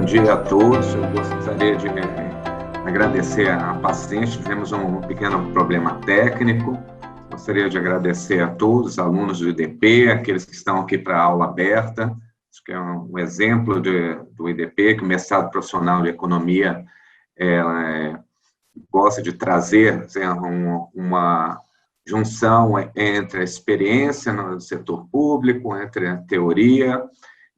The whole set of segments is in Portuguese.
dia a todos. Eu gostaria de agradecer a paciência. Tivemos um pequeno problema técnico. Gostaria de agradecer a todos os alunos do IDP, aqueles que estão aqui para a aula aberta. Acho que é um exemplo do IDP, que o mestrado profissional de economia gosta de trazer assim, uma junção entre a experiência no setor público, entre a teoria.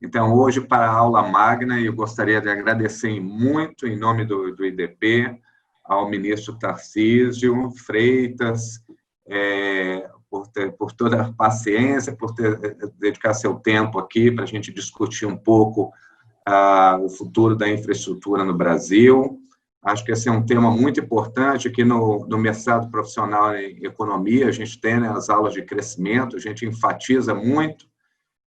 Então, hoje, para a aula magna, eu gostaria de agradecer muito, em nome do IDP, ao ministro Tarcísio Freitas, por toda a paciência, por dedicar seu tempo aqui para a gente discutir um pouco o futuro da infraestrutura no Brasil. Acho que esse é um tema muito importante. Aqui no mestrado profissional em economia, a gente tem, né, as aulas de crescimento, a gente enfatiza muito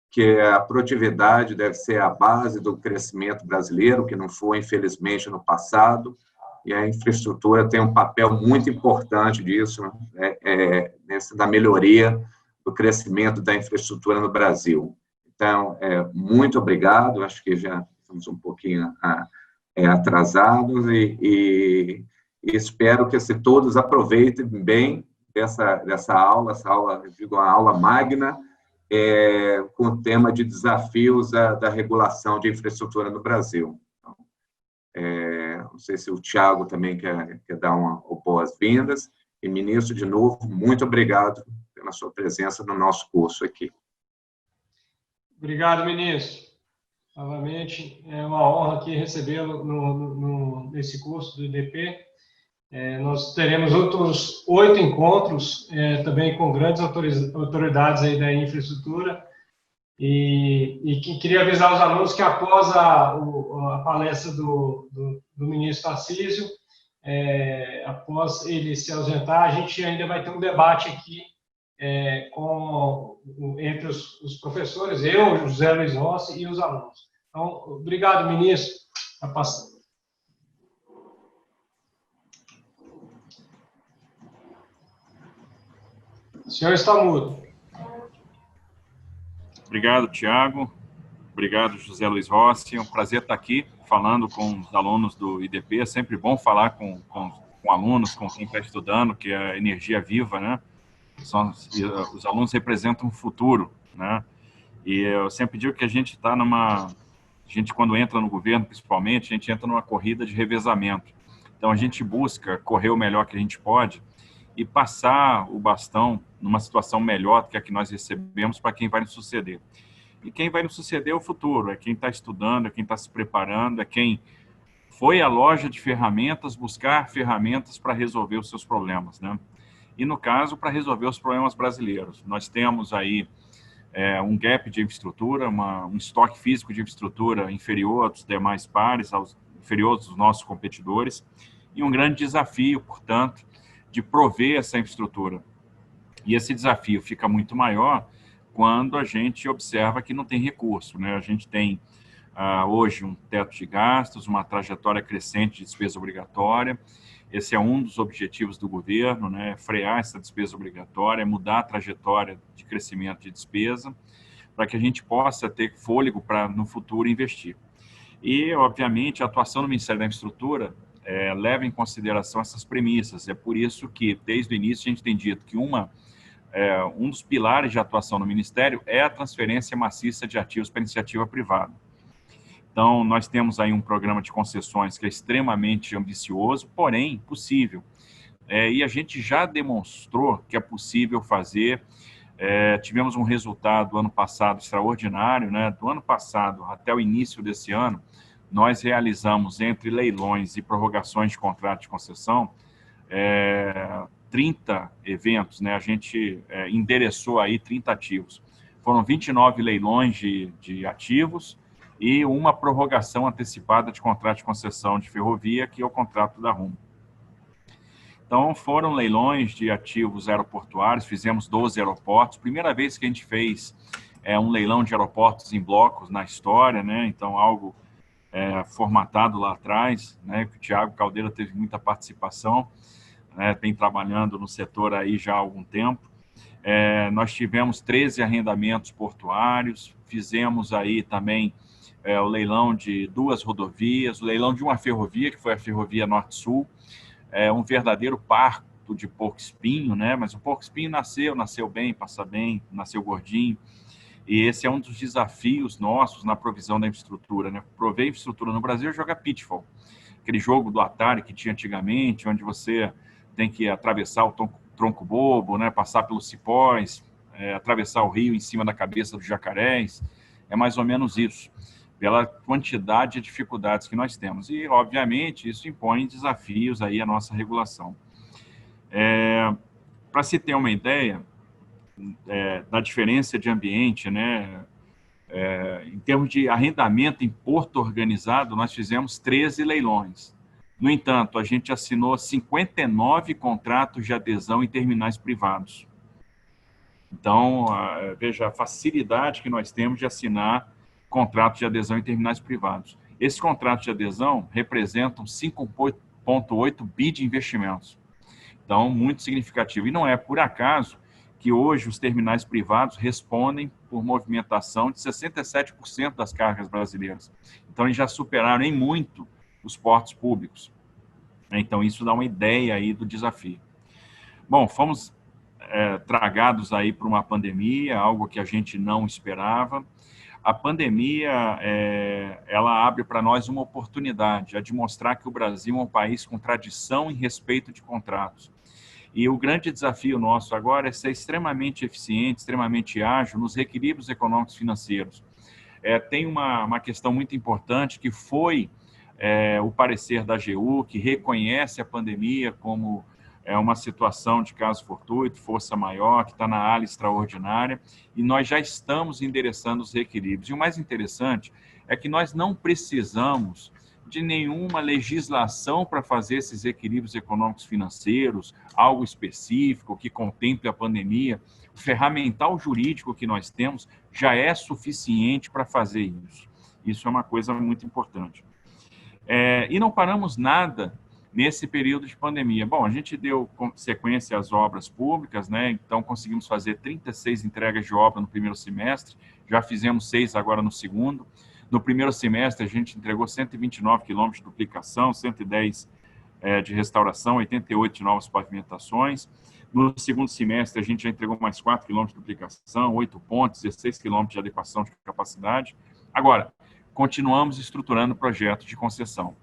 que a produtividade deve ser a base do crescimento brasileiro, que não foi, infelizmente, no passado, e a infraestrutura tem um papel muito importante disso, da melhoria do crescimento da infraestrutura no Brasil. Então, muito obrigado, acho que já estamos um pouquinho atrasados, e espero que todos aproveitem bem dessa aula, eu digo, a aula magna, com o tema de desafios da regulação de infraestrutura no Brasil. Então, não sei se o Thiago também quer dar boas-vindas. E, ministro, de novo, muito obrigado pela sua presença no nosso curso aqui. Obrigado, ministro. Novamente, é uma honra aqui recebê-lo nesse curso do IDP. Nós teremos outros 8 encontros, também com grandes autoridades aí da infraestrutura, e que queria avisar os alunos que após a palestra do ministro Tarcísio, após ele se ausentar, a gente ainda vai ter um debate aqui entre os professores, eu, José Luiz Rossi, e os alunos. Então, obrigado, ministro. O senhor está mudo. Obrigado, Tiago. Obrigado, José Luiz Rossi. É um prazer estar aqui falando com os alunos do IDP. É sempre bom falar com alunos, com quem está estudando, que é a energia viva, né? Os alunos representam o futuro, né? E eu sempre digo que a gente está quando entra no governo, principalmente, a gente entra numa corrida de revezamento. Então, a gente busca correr o melhor que a gente pode e passar o bastão numa situação melhor do que a que nós recebemos para quem vai nos suceder. E quem vai nos suceder é o futuro, é quem está estudando, é quem está se preparando, é quem foi à loja de ferramentas buscar ferramentas para resolver os seus problemas, né? E, no caso, para resolver os problemas brasileiros. Nós temos aí um gap de infraestrutura, um estoque físico de infraestrutura inferior aos demais pares, inferior aos nossos competidores, e um grande desafio, portanto, de prover essa infraestrutura. E esse desafio fica muito maior quando a gente observa que não tem recurso, né? A gente tem hoje um teto de gastos, uma trajetória crescente de despesa obrigatória. Esse é um dos objetivos do governo, né? Frear essa despesa obrigatória, mudar a trajetória de crescimento de despesa, para que a gente possa ter fôlego para, no futuro, investir. E, obviamente, a atuação do Ministério da Infraestrutura leva em consideração essas premissas. É por isso que, desde o início, a gente tem dito que um dos pilares de atuação do Ministério é a transferência maciça de ativos para iniciativa privada. Então, nós temos aí um programa de concessões que é extremamente ambicioso, porém possível. E a gente já demonstrou que é possível fazer. Tivemos um resultado ano passado extraordinário, né? Do ano passado até o início desse ano, nós realizamos, entre leilões e prorrogações de contrato de concessão, 30 eventos, né? A gente endereçou aí 30 ativos. Foram 29 leilões de ativos e uma prorrogação antecipada de contrato de concessão de ferrovia, que é o contrato da Rumo. Então, foram leilões de ativos aeroportuários, fizemos 12 aeroportos. Primeira vez que a gente fez um leilão de aeroportos em blocos na história, né? Então, algo formatado lá atrás, né? O Thiago Caldeira teve muita participação, né? Vem trabalhando no setor aí já há algum tempo. Nós tivemos 13 arrendamentos portuários, fizemos aí também o leilão de 2 rodovias, o leilão de uma ferrovia, que foi a Ferrovia Norte-Sul, um verdadeiro parto de porco-espinho, né? Mas o porco-espinho nasceu bem, passa bem, nasceu gordinho, e esse é um dos desafios nossos na provisão da infraestrutura, né? Prover infraestrutura no Brasil é jogar Pitfall, aquele jogo do Atari que tinha antigamente, onde você tem que atravessar o tronco bobo, né? Passar pelos cipós, atravessar o rio em cima da cabeça dos jacarés, é mais ou menos isso, pela quantidade de dificuldades que nós temos. E, obviamente, isso impõe desafios aí à nossa regulação. Para se ter uma ideia da diferença de ambiente, né, em termos de arrendamento em porto organizado, nós fizemos 13 leilões. No entanto, a gente assinou 59 contratos de adesão em terminais privados. Então, veja a facilidade que nós temos de assinar contratos de adesão em terminais privados. Esses contratos de adesão representam 5,8 bi de investimentos. Então, muito significativo. E não é por acaso que hoje os terminais privados respondem por movimentação de 67% das cargas brasileiras. Então, eles já superaram em muito os portos públicos. Então, isso dá uma ideia aí do desafio. Bom, fomos tragados aí por uma pandemia, algo que a gente não esperava. A pandemia, ela abre para nós uma oportunidade, de mostrar que o Brasil é um país com tradição em respeito de contratos. E o grande desafio nosso agora é ser extremamente eficiente, extremamente ágil nos reequilíbrios econômicos e financeiros. Tem uma questão muito importante que foi o parecer da AGU, que reconhece a pandemia como uma situação de caso fortuito, força maior, que está na área extraordinária, e nós já estamos endereçando os reequilíbrios. E o mais interessante é que nós não precisamos de nenhuma legislação para fazer esses equilíbrios econômicos financeiros, algo específico que contemple a pandemia. O ferramental jurídico que nós temos já é suficiente para fazer isso. Isso é uma coisa muito importante. E não paramos nada nesse período de pandemia. Bom, a gente deu sequência às obras públicas, né? Então conseguimos fazer 36 entregas de obra no primeiro semestre, já fizemos 6 agora no segundo. No primeiro semestre, a gente entregou 129 quilômetros de duplicação, 110 de restauração, 88 de novas pavimentações. No segundo semestre, a gente já entregou mais 4 quilômetros de duplicação, 8 pontes, 16 quilômetros de adequação de capacidade. Agora, continuamos estruturando projetos de concessão.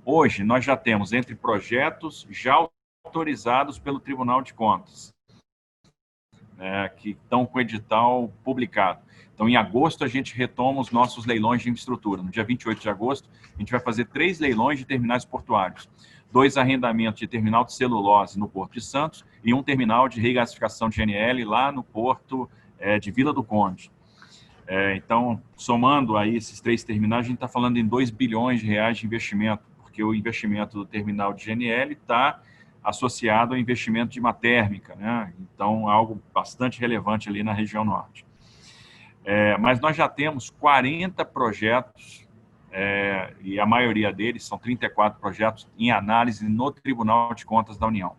Hoje, nós já temos entre projetos já autorizados pelo Tribunal de Contas, que estão com o edital publicado. Então, em agosto, a gente retoma os nossos leilões de infraestrutura. No dia 28 de agosto, a gente vai fazer 3 leilões de terminais portuários. 2 arrendamentos de terminal de celulose no Porto de Santos e um terminal de regasificação de GNL lá no Porto de Vila do Conde. Então, somando aí esses 3 terminais, a gente está falando em 2 bilhões de reais de investimento, porque o investimento do terminal de GNL está associado ao investimento de uma térmica, né? Então, algo bastante relevante ali na região norte. Mas nós já temos 40 projetos, e a maioria deles, são 34 projetos, em análise no Tribunal de Contas da União.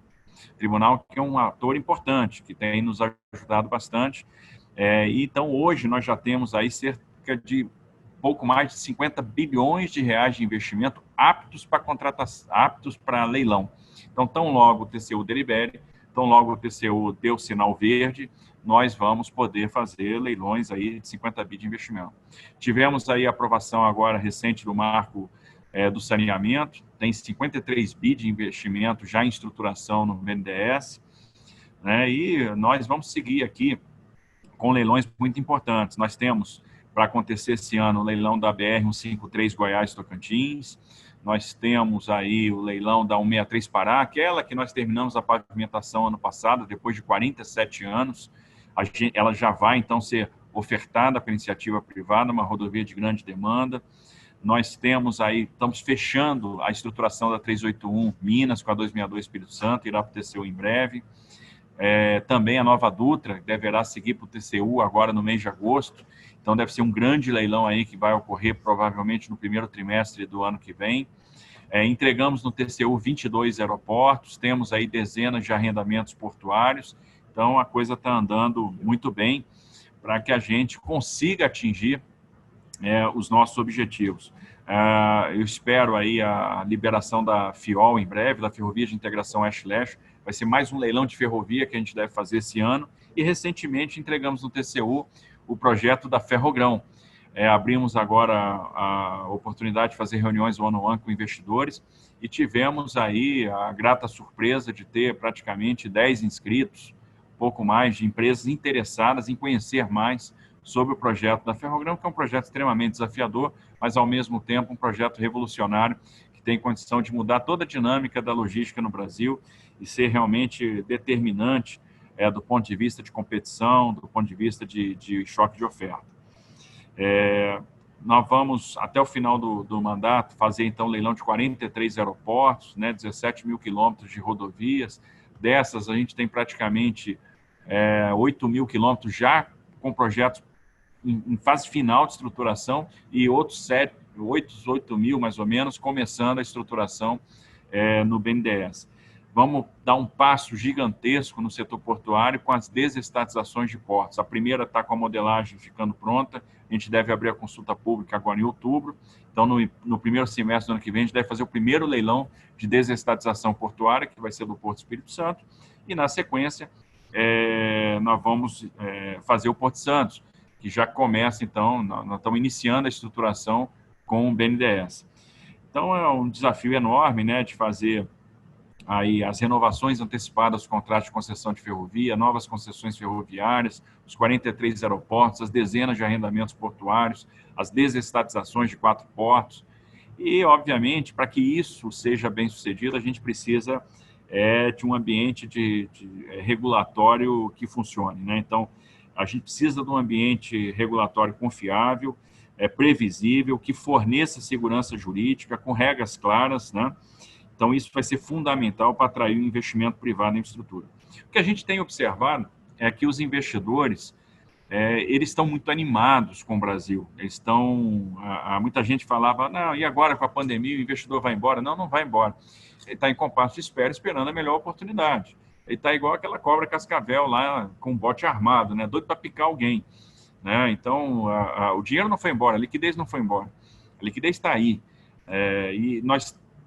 Tribunal que é um ator importante, que tem nos ajudado bastante. Então, hoje, nós já temos aí cerca de pouco mais de 50 bilhões de reais de investimento aptos para contratação, aptos para leilão. Então, tão logo o TCU delibere, tão logo o TCU deu sinal verde, nós vamos poder fazer leilões aí de 50 bi de investimento. Tivemos aí a aprovação agora recente do marco do saneamento, tem 53 bi de investimento já em estruturação no BNDES, né? E nós vamos seguir aqui com leilões muito importantes. Nós temos, para acontecer esse ano, o leilão da BR-153 Goiás-Tocantins, nós temos aí o leilão da 163 Pará, aquela que nós terminamos a pavimentação ano passado, depois de 47 anos, ela já vai, então, ser ofertada para iniciativa privada, uma rodovia de grande demanda. Nós temos aí, estamos fechando a estruturação da 381 Minas com a 262 Espírito Santo, irá para o TCU em breve. Também a Nova Dutra deverá seguir para o TCU agora no mês de agosto, então deve ser um grande leilão aí que vai ocorrer provavelmente no primeiro trimestre do ano que vem. Entregamos no TCU 22 aeroportos, temos aí dezenas de arrendamentos portuários, então a coisa está andando muito bem para que a gente consiga atingir os nossos objetivos. Eu espero aí a liberação da FIOL em breve, da Ferrovia de Integração Oeste-Leste. Vai ser mais um leilão de ferrovia que a gente deve fazer esse ano. E, recentemente, entregamos no TCU o projeto da Ferrogrão. Abrimos agora a oportunidade de fazer reuniões one-on-one com investidores e tivemos aí a grata surpresa de ter praticamente 10 inscritos, pouco mais, de empresas interessadas em conhecer mais sobre o projeto da Ferrogrão, que é um projeto extremamente desafiador, mas, ao mesmo tempo, um projeto revolucionário que tem condição de mudar toda a dinâmica da logística no Brasil e ser realmente determinante do ponto de vista de competição, do ponto de vista de choque de oferta. Nós vamos, até o final do mandato, fazer, então, leilão de 43 aeroportos, 17 mil quilômetros de rodovias. Dessas, a gente tem praticamente 8 mil quilômetros já com projetos em fase final de estruturação e outros 8 mil, mais ou menos, começando a estruturação no BNDES. Vamos dar um passo gigantesco no setor portuário com as desestatizações de portos. A primeira está com a modelagem ficando pronta, a gente deve abrir a consulta pública agora em outubro. Então, no primeiro semestre do ano que vem, a gente deve fazer o primeiro leilão de desestatização portuária, que vai ser do Porto Espírito Santo, e, na sequência, nós vamos fazer o Porto Santos, que já começa, então, nós estamos iniciando a estruturação com o BNDES. Então, é um desafio enorme, de fazer aí as renovações antecipadas dos contratos de concessão de ferrovia, novas concessões ferroviárias, os 43 aeroportos, as dezenas de arrendamentos portuários, as desestatizações de 4 portos. E, obviamente, para que isso seja bem sucedido, a gente precisa de um ambiente regulatório que funcione, Então, a gente precisa de um ambiente regulatório confiável, previsível, que forneça segurança jurídica, com regras claras, Então, isso vai ser fundamental para atrair o investimento privado em infraestrutura. O que a gente tem observado é que os investidores, eles estão muito animados com o Brasil. Muita gente falava, não, e agora com a pandemia o investidor vai embora? Não, não vai embora. Ele está em compasso de espera, esperando a melhor oportunidade. Ele está igual aquela cobra cascavel lá, com um bote armado, doido para picar alguém. Então, o dinheiro não foi embora, a liquidez não foi embora. A liquidez está aí. E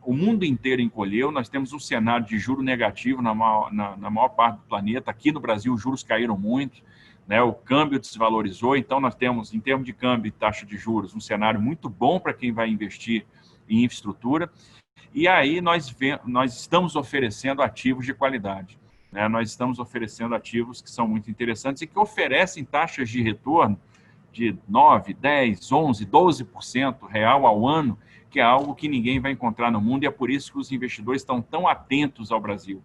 o mundo inteiro encolheu, nós temos um cenário de juro negativo na maior parte do planeta. Aqui no Brasil, os juros caíram muito, o câmbio desvalorizou, então nós temos, em termos de câmbio e taxa de juros, um cenário muito bom para quem vai investir em infraestrutura. E aí nós estamos oferecendo ativos de qualidade. Nós estamos oferecendo ativos que são muito interessantes e que oferecem taxas de retorno de 9%, 10%, 11%, 12% real ao ano, que é algo que ninguém vai encontrar no mundo, e é por isso que os investidores estão tão atentos ao Brasil.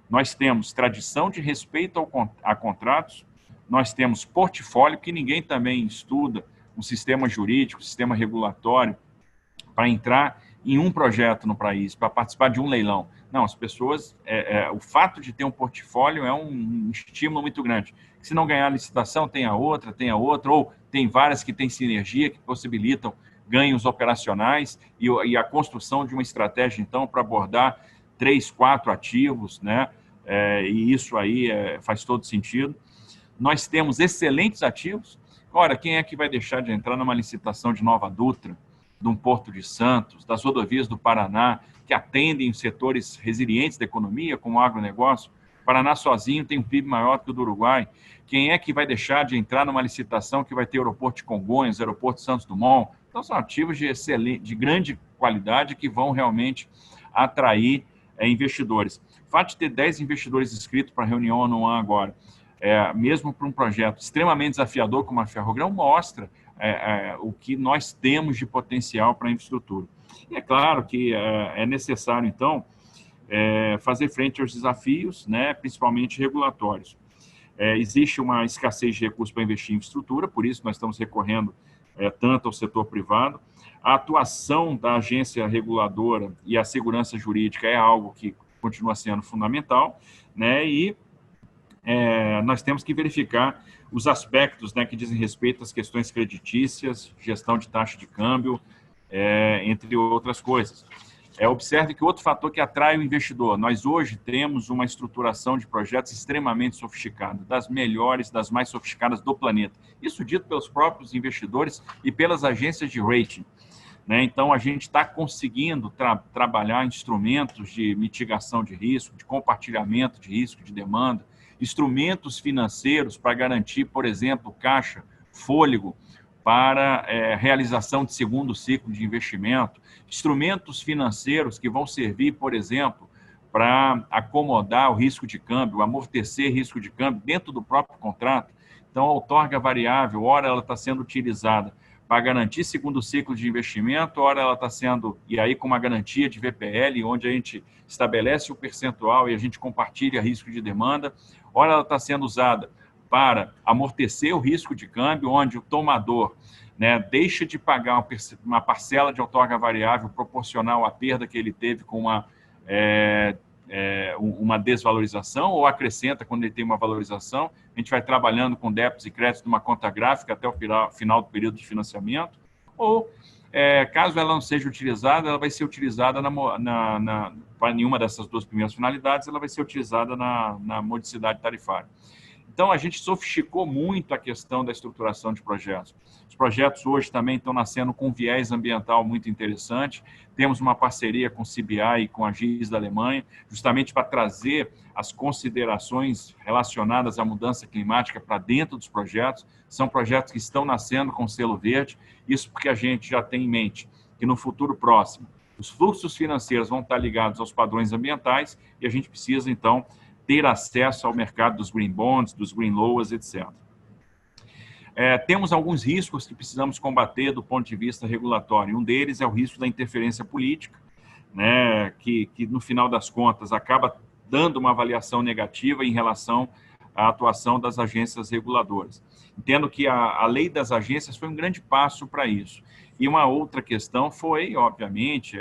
Nós temos tradição de respeito a contratos, nós temos portfólio, que ninguém também estuda, um sistema jurídico, um sistema regulatório, para entrar em um projeto no país, para participar de um leilão. Não, as pessoas, o fato de ter um portfólio é um estímulo muito grande. Se não ganhar a licitação, tem a outra, ou tem várias que têm sinergia, que possibilitam ganhos operacionais e a construção de uma estratégia, então, para abordar 3, 4 ativos, e isso aí faz todo sentido. Nós temos excelentes ativos. Ora, quem é que vai deixar de entrar numa licitação de Nova Dutra, de um Porto de Santos, das rodovias do Paraná, que atendem setores resilientes da economia, como o agronegócio? O Paraná sozinho tem um PIB maior que o do Uruguai. Quem é que vai deixar de entrar numa licitação que vai ter o aeroporto de Congonhas, o aeroporto de Santos Dumont? Então, são ativos de grande qualidade que vão realmente atrair investidores. O fato de ter 10 investidores inscritos para a reunião anual agora, mesmo para um projeto extremamente desafiador como a Ferrogrão, mostra o que nós temos de potencial para a infraestrutura. E é claro que é necessário, então, fazer frente aos desafios, principalmente regulatórios. Existe uma escassez de recursos para investir em infraestrutura, por isso nós estamos recorrendo tanto ao setor privado. A atuação da agência reguladora e a segurança jurídica é algo que continua sendo fundamental, e nós temos que verificar os aspectos que dizem respeito às questões creditícias, gestão de taxa de câmbio, entre outras coisas. Observe que outro fator que atrai o investidor, nós hoje temos uma estruturação de projetos extremamente sofisticada, das melhores, das mais sofisticadas do planeta. Isso dito pelos próprios investidores e pelas agências de rating, né? Então, a gente está conseguindo trabalhar instrumentos de mitigação de risco, de compartilhamento de risco, de demanda, instrumentos financeiros para garantir, por exemplo, caixa, fôlego, para realização de segundo ciclo de investimento, instrumentos financeiros que vão servir, por exemplo, para acomodar o risco de câmbio, amortecer risco de câmbio dentro do próprio contrato. Então, a outorga variável, ora ela está sendo utilizada para garantir segundo ciclo de investimento, ora ela está sendo, e aí com uma garantia de VPL, onde a gente estabelece o percentual e a gente compartilha risco de demanda, ora ela está sendo usada para amortecer o risco de câmbio, onde o tomador, né, deixa de pagar uma parcela de outorga variável proporcional à perda que ele teve com uma desvalorização, ou acrescenta quando ele tem uma valorização. A gente vai trabalhando com débitos e créditos numa conta gráfica até o final do período de financiamento, ou, caso ela não seja utilizada, ela vai ser utilizada para nenhuma dessas duas primeiras finalidades, ela vai ser utilizada na modicidade tarifária. Então, a gente sofisticou muito a questão da estruturação de projetos. Os projetos hoje também estão nascendo com um viés ambiental muito interessante. Temos uma parceria com o CBI e com a GIS da Alemanha, justamente para trazer as considerações relacionadas à mudança climática para dentro dos projetos. São projetos que estão nascendo com selo verde, isso porque a gente já tem em mente que no futuro próximo os fluxos financeiros vão estar ligados aos padrões ambientais e a gente precisa, então, ter acesso ao mercado dos green bonds, dos green loans, etc. Temos alguns riscos que precisamos combater do ponto de vista regulatório. Um deles é o risco da interferência política, né, que no final das contas acaba dando uma avaliação negativa em relação à atuação das agências reguladoras. Entendo que a lei das agências foi um grande passo para isso. E uma outra questão foi, obviamente,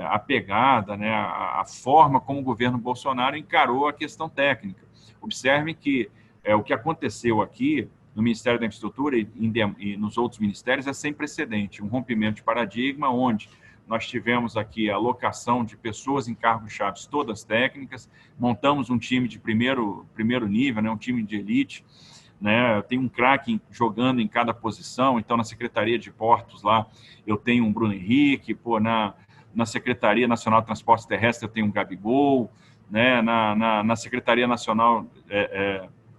a pegada, né, a forma como o governo Bolsonaro encarou a questão técnica. Observe que o que aconteceu aqui no Ministério da Infraestrutura e nos outros ministérios é sem precedente, um rompimento de paradigma onde nós tivemos aqui a alocação de pessoas em cargos-chave, todas técnicas, montamos um time de primeiro nível, né, um time de elite, né, eu tenho um craque jogando em cada posição, então na Secretaria de Portos lá eu tenho um Bruno Henrique, na Secretaria Nacional de Transportes Terrestres eu tenho um Gabigol, né? Na Secretaria Nacional,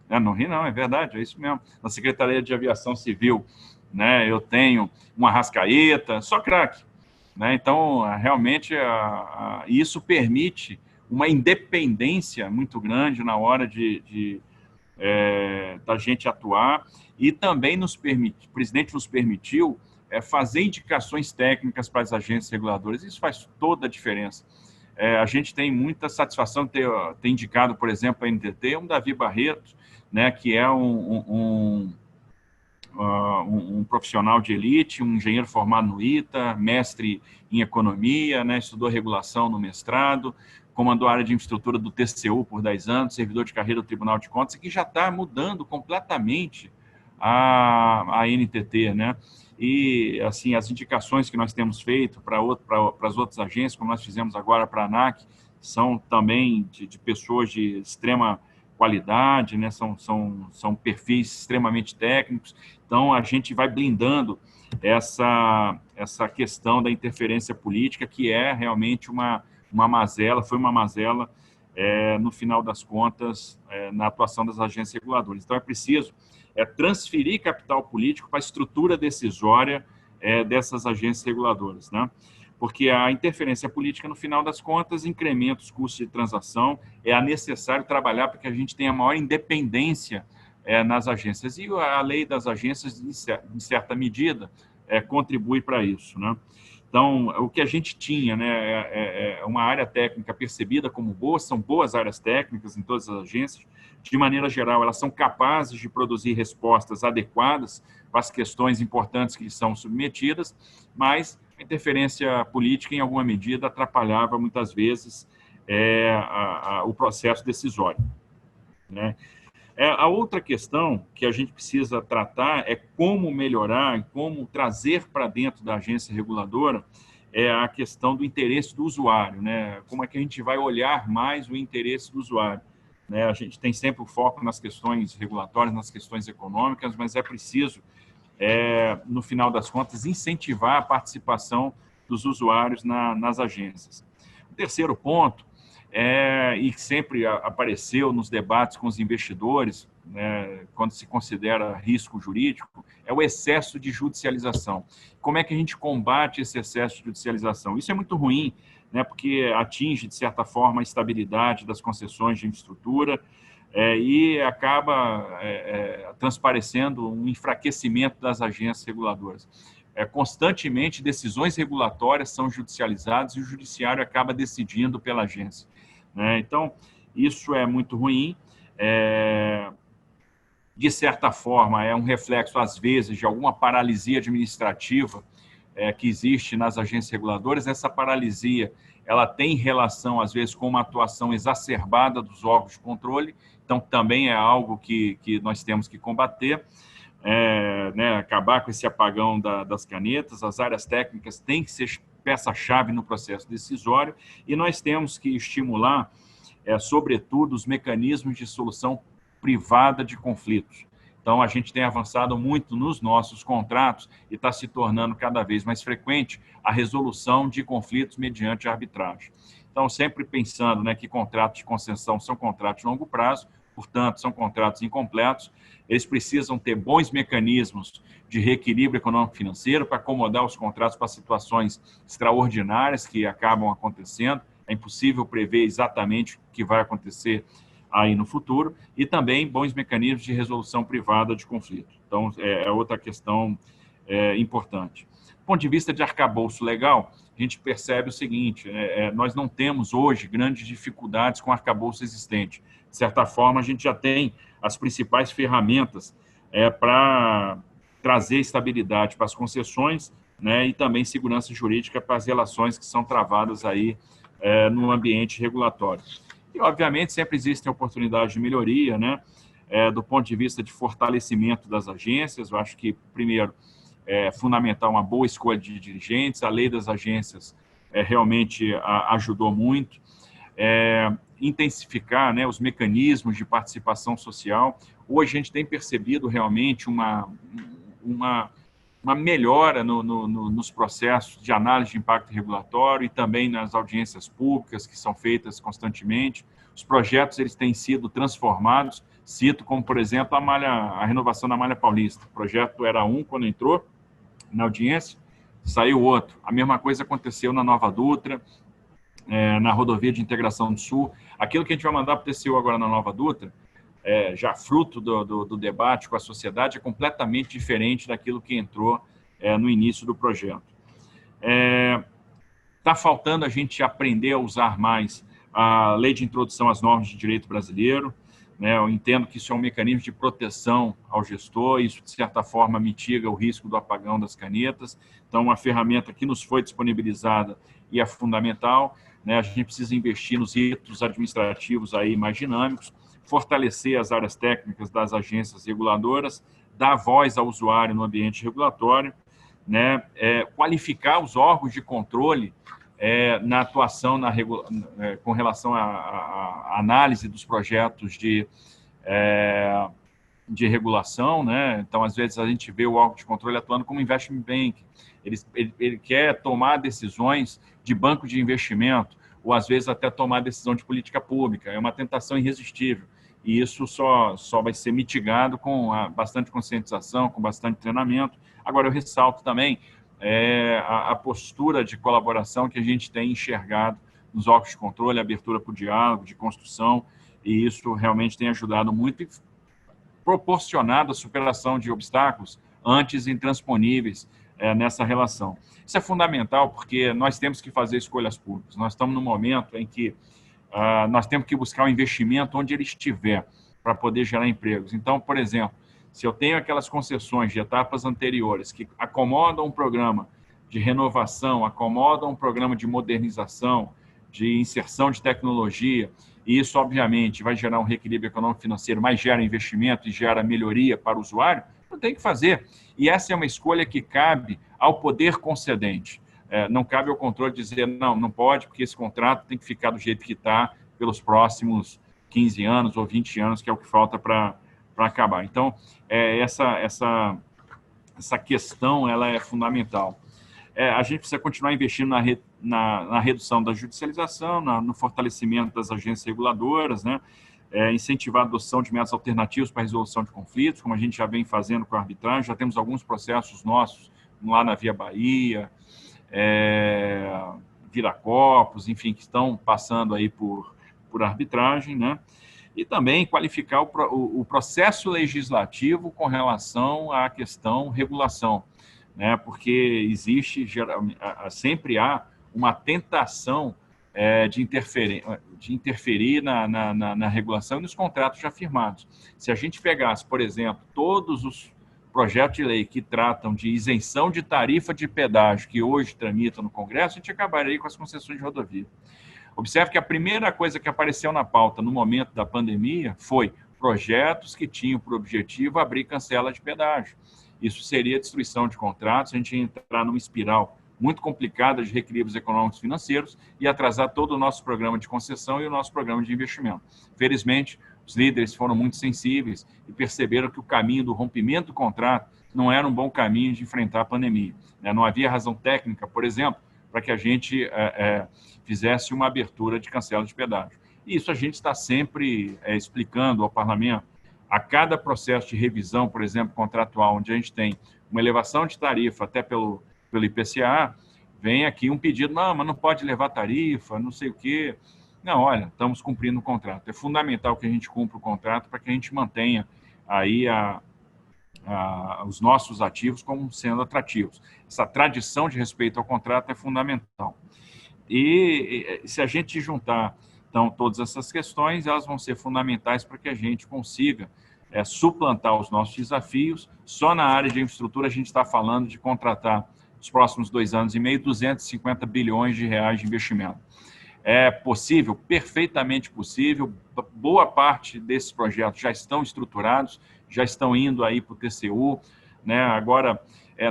não ri não, é verdade, é isso mesmo, na Secretaria de Aviação Civil, né, eu tenho um Arrascaeta, só craque, né? Então, realmente, isso permite uma independência muito grande na hora da gente atuar e também o presidente nos permitiu fazer indicações técnicas para as agências reguladoras. Isso faz toda a diferença. A gente tem muita satisfação de ter indicado, por exemplo, a NTT, um Davi Barreto, né, que é um profissional de elite, um engenheiro formado no ITA, mestre em economia, né, estudou regulação no mestrado, comandou a área de infraestrutura do TCU por 10 anos, servidor de carreira do Tribunal de Contas, e que já está mudando completamente a NTT, né? E, assim, as indicações que nós temos feito para as outras agências, como nós fizemos agora para a ANAC, são também de pessoas de extrema qualidade, né? São perfis extremamente técnicos. Então, a gente vai blindando essa questão da interferência política, que é realmente uma mazela, foi uma mazela, no final das contas, na atuação das agências reguladoras. Então, é preciso transferir capital político para a estrutura decisória dessas agências reguladoras, né? Porque a interferência política, no final das contas, incrementa os custos de transação, necessário trabalhar para que a gente tenha maior independência nas agências. E a lei das agências, em certa medida, contribui para isso, né? Então, o que a gente tinha, né, uma área técnica percebida como boa, são boas áreas técnicas em todas as agências, de maneira geral, elas são capazes de produzir respostas adequadas para as questões importantes que lhes são submetidas, mas a interferência política, em alguma medida, atrapalhava, muitas vezes, o processo decisório, né? A outra questão que a gente precisa tratar é como melhorar, como trazer para dentro da agência reguladora é a questão do interesse do usuário, né? Como é que a gente vai olhar mais o interesse do usuário, né? A gente tem sempre o foco nas questões regulatórias, nas questões econômicas, mas é preciso, no final das contas, incentivar a participação dos usuários nas agências. O terceiro ponto, e sempre apareceu nos debates com os investidores, né, quando se considera risco jurídico, é o excesso de judicialização. Como é que a gente combate esse excesso de judicialização? Isso é muito ruim, né, porque atinge, de certa forma, a estabilidade das concessões de infraestrutura e acaba transparecendo um enfraquecimento das agências reguladoras. Constantemente, decisões regulatórias são judicializadas e o judiciário acaba decidindo pela agência, né? Então, isso é muito ruim. De certa forma, é um reflexo, às vezes, de alguma paralisia administrativa que existe nas agências reguladoras. Essa paralisia ela tem relação, às vezes, com uma atuação exacerbada dos órgãos de controle, então também é algo que nós temos que combater, né, acabar com esse apagão das canetas. As áreas técnicas têm que ser peça-chave no processo decisório e nós temos que estimular, sobretudo, os mecanismos de solução privada de conflitos. Então, a gente tem avançado muito nos nossos contratos e está se tornando cada vez mais frequente a resolução de conflitos mediante arbitragem. Então, sempre pensando, né, que contratos de concessão são contratos de longo prazo, portanto, são contratos incompletos, eles precisam ter bons mecanismos de reequilíbrio econômico-financeiro para acomodar os contratos para situações extraordinárias que acabam acontecendo. É impossível prever exatamente o que vai acontecer aí no futuro, e também bons mecanismos de resolução privada de conflito. Então, é outra questão importante. Do ponto de vista de arcabouço legal, a gente percebe o seguinte, nós não temos hoje grandes dificuldades com o arcabouço existente. De certa forma, a gente já tem as principais ferramentas para trazer estabilidade para as concessões, né, e também segurança jurídica para as relações que são travadas aí no ambiente regulatório. E, obviamente, sempre existem oportunidades de melhoria, né? Do ponto de vista de fortalecimento das agências. Eu acho que, primeiro, é fundamental uma boa escolha de dirigentes. A lei das agências realmente ajudou muito. Intensificar, né, os mecanismos de participação social. Hoje, a gente tem percebido realmente uma melhora nos processos de análise de impacto regulatório e também nas audiências públicas que são feitas constantemente. Os projetos eles têm sido transformados, cito como, por exemplo, a renovação da Malha Paulista. O projeto era um quando entrou na audiência, saiu outro. A mesma coisa aconteceu na Nova Dutra, na Rodovia de Integração do Sul. Aquilo que a gente vai mandar para o TCU agora na Nova Dutra, já fruto do debate com a sociedade, é completamente diferente daquilo que entrou no início do projeto. Está faltando a gente aprender a usar mais a Lei de Introdução às Normas de Direito Brasileiro, né? Eu entendo que isso é um mecanismo de proteção ao gestor, isso, de certa forma, mitiga o risco do apagão das canetas. Então, uma ferramenta que nos foi disponibilizada e é fundamental, né? A gente precisa investir nos ritos administrativos aí mais dinâmicos, fortalecer as áreas técnicas das agências reguladoras, dar voz ao usuário no ambiente regulatório, né? Qualificar os órgãos de controle na atuação com relação à análise dos projetos de regulação, né? Então, às vezes, a gente vê o órgão de controle atuando como investment bank. Ele quer tomar decisões de banco de investimento, ou, às vezes, até tomar decisão de política pública. É uma tentação irresistível. E isso só vai ser mitigado com bastante conscientização, com bastante treinamento. Agora, eu ressalto também a postura de colaboração que a gente tem enxergado nos órgãos de controle, a abertura para o diálogo, de construção, e isso realmente tem ajudado muito e proporcionado a superação de obstáculos antes intransponíveis nessa relação. Isso é fundamental porque nós temos que fazer escolhas públicas. Nós estamos num momento em que nós temos que buscar o investimento onde ele estiver para poder gerar empregos. Então, por exemplo, se eu tenho aquelas concessões de etapas anteriores que acomodam um programa de renovação, acomodam um programa de modernização, de inserção de tecnologia, e isso, obviamente, vai gerar um reequilíbrio econômico-financeiro, mas gera investimento e gera melhoria para o usuário, não tem que fazer. E essa é uma escolha que cabe ao poder concedente. não cabe ao controle dizer, não pode, porque esse contrato tem que ficar do jeito que está pelos próximos 15 anos ou 20 anos, que é o que falta para acabar. Então, essa questão ela é fundamental. A gente precisa continuar investindo na redução da judicialização, no fortalecimento das agências reguladoras, né? Incentivar a adoção de métodos alternativos para a resolução de conflitos, como a gente já vem fazendo com a arbitragem. Já temos alguns processos nossos lá na Via Bahia, Viracopos, enfim, que estão passando aí por arbitragem, né? E também qualificar o processo legislativo com relação à questão regulação, né? Porque sempre há uma tentação de interferir na regulação e nos contratos já firmados. Se a gente pegasse, por exemplo, todos os projetos de lei que tratam de isenção de tarifa de pedágio que hoje tramitam no Congresso, a gente acabaria com as concessões de rodovia. Observe que a primeira coisa que apareceu na pauta no momento da pandemia foi projetos que tinham por objetivo abrir cancela de pedágio. Isso seria destruição de contratos, a gente ia entrar numa espiral muito complicada de reequilíbrios econômicos e financeiros e atrasar todo o nosso programa de concessão e o nosso programa de investimento. Felizmente, os líderes foram muito sensíveis e perceberam que o caminho do rompimento do contrato não era um bom caminho de enfrentar a pandemia. Não havia razão técnica, por exemplo, para que a gente fizesse uma abertura de cancela de pedágio. E isso a gente está sempre explicando ao parlamento. A cada processo de revisão, por exemplo, contratual, onde a gente tem uma elevação de tarifa até pelo IPCA, vem aqui um pedido, mas não pode levar tarifa, não sei o quê. Não, olha, estamos cumprindo o contrato. É fundamental que a gente cumpra o contrato para que a gente mantenha aí os nossos ativos como sendo atrativos. Essa tradição de respeito ao contrato é fundamental. E se a gente juntar, então, todas essas questões, elas vão ser fundamentais para que a gente consiga suplantar os nossos desafios. Só na área de infraestrutura a gente está falando de contratar, nos próximos 2 anos e meio, 250 bilhões de reais de investimento. É possível, perfeitamente possível. Boa parte desses projetos já estão estruturados, já estão indo aí para o TCU, né? Agora,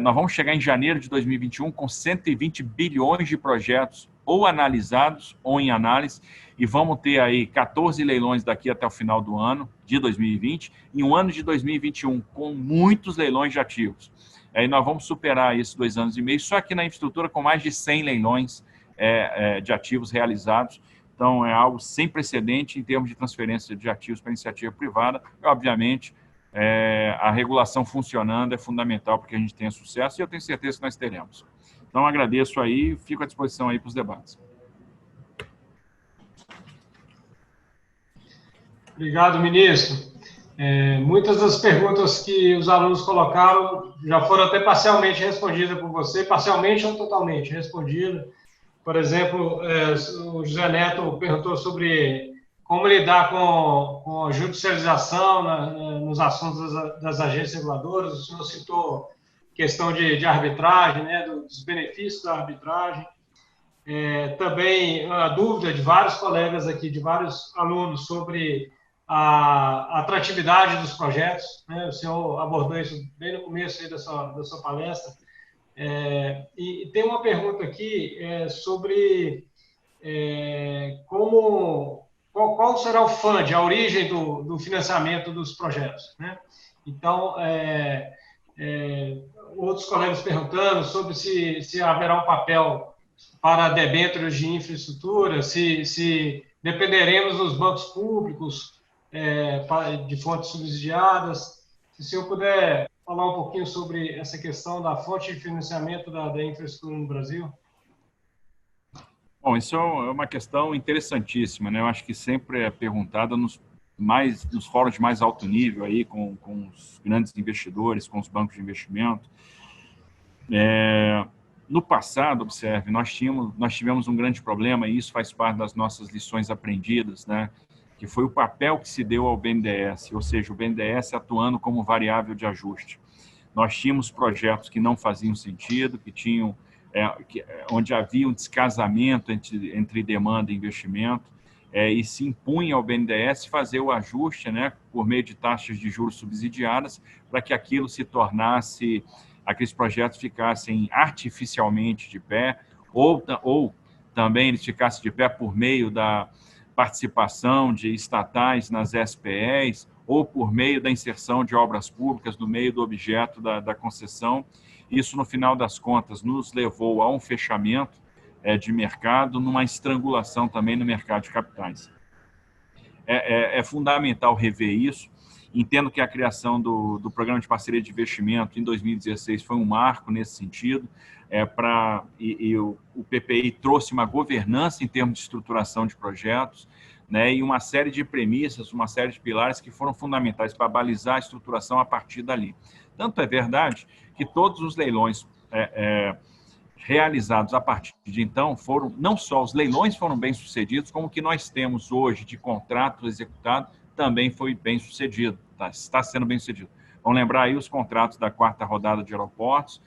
nós vamos chegar em janeiro de 2021 com 120 bilhões de projetos ou analisados ou em análise, e vamos ter aí 14 leilões daqui até o final do ano de 2020, e um ano de 2021 com muitos leilões de ativos. Aí nós vamos superar esses 2 anos e meio, só aqui na infraestrutura com mais de 100 leilões de ativos realizados. Então, é algo sem precedente em termos de transferência de ativos para a iniciativa privada. E, obviamente, a regulação funcionando é fundamental para que a gente tenha sucesso, e eu tenho certeza que nós teremos. Então, agradeço aí, fico à disposição aí para os debates. Obrigado, ministro. Muitas das perguntas que os alunos colocaram já foram até parcialmente respondidas por você, parcialmente ou totalmente respondidas. Por exemplo, o José Neto perguntou sobre como lidar com a judicialização nos assuntos das agências reguladoras. O senhor citou questão de arbitragem, né, dos benefícios da arbitragem. Também a dúvida de vários colegas aqui, de vários alunos, sobre a atratividade dos projetos, né? O senhor abordou isso bem no começo aí da sua palestra. E tem uma pergunta aqui sobre qual será o FUND, a origem do financiamento dos projetos, né? Então, outros colegas perguntando sobre se haverá um papel para debêntures de infraestrutura, se dependeremos dos bancos públicos, de fontes subsidiadas. Se o senhor puder falar um pouquinho sobre essa questão da fonte de financiamento da infraestrutura no Brasil. Bom, isso é uma questão interessantíssima, né? Eu acho que sempre é perguntada nos fóruns de mais alto nível, aí, com os grandes investidores, com os bancos de investimento. No passado, observe, nós tivemos um grande problema, e isso faz parte das nossas lições aprendidas, né? Que foi o papel que se deu ao BNDES, ou seja, o BNDES atuando como variável de ajuste. Nós tínhamos projetos que não faziam sentido, onde havia um descasamento entre demanda e investimento, e se impunha ao BNDES fazer o ajuste, né, por meio de taxas de juros subsidiadas, para que aquilo se tornasse aqueles projetos ficassem artificialmente de pé, ou também eles ficassem de pé por meio da participação de estatais nas SPEs, ou por meio da inserção de obras públicas no meio do objeto da concessão. Isso, no final das contas, nos levou a um fechamento de mercado, numa estrangulação também no mercado de capitais. É fundamental rever isso. Entendo que a criação do Programa de Parceria de Investimento em 2016 foi um marco nesse sentido, o PPI trouxe uma governança em termos de estruturação de projetos, né, e uma série de premissas, uma série de pilares que foram fundamentais para balizar a estruturação a partir dali. Tanto é verdade que todos os leilões realizados a partir de então foram, não só os leilões foram bem sucedidos, como o que nós temos hoje de contrato executado também foi bem sucedido, está sendo bem sucedido. Vamos lembrar aí os contratos da 4ª rodada de aeroportos,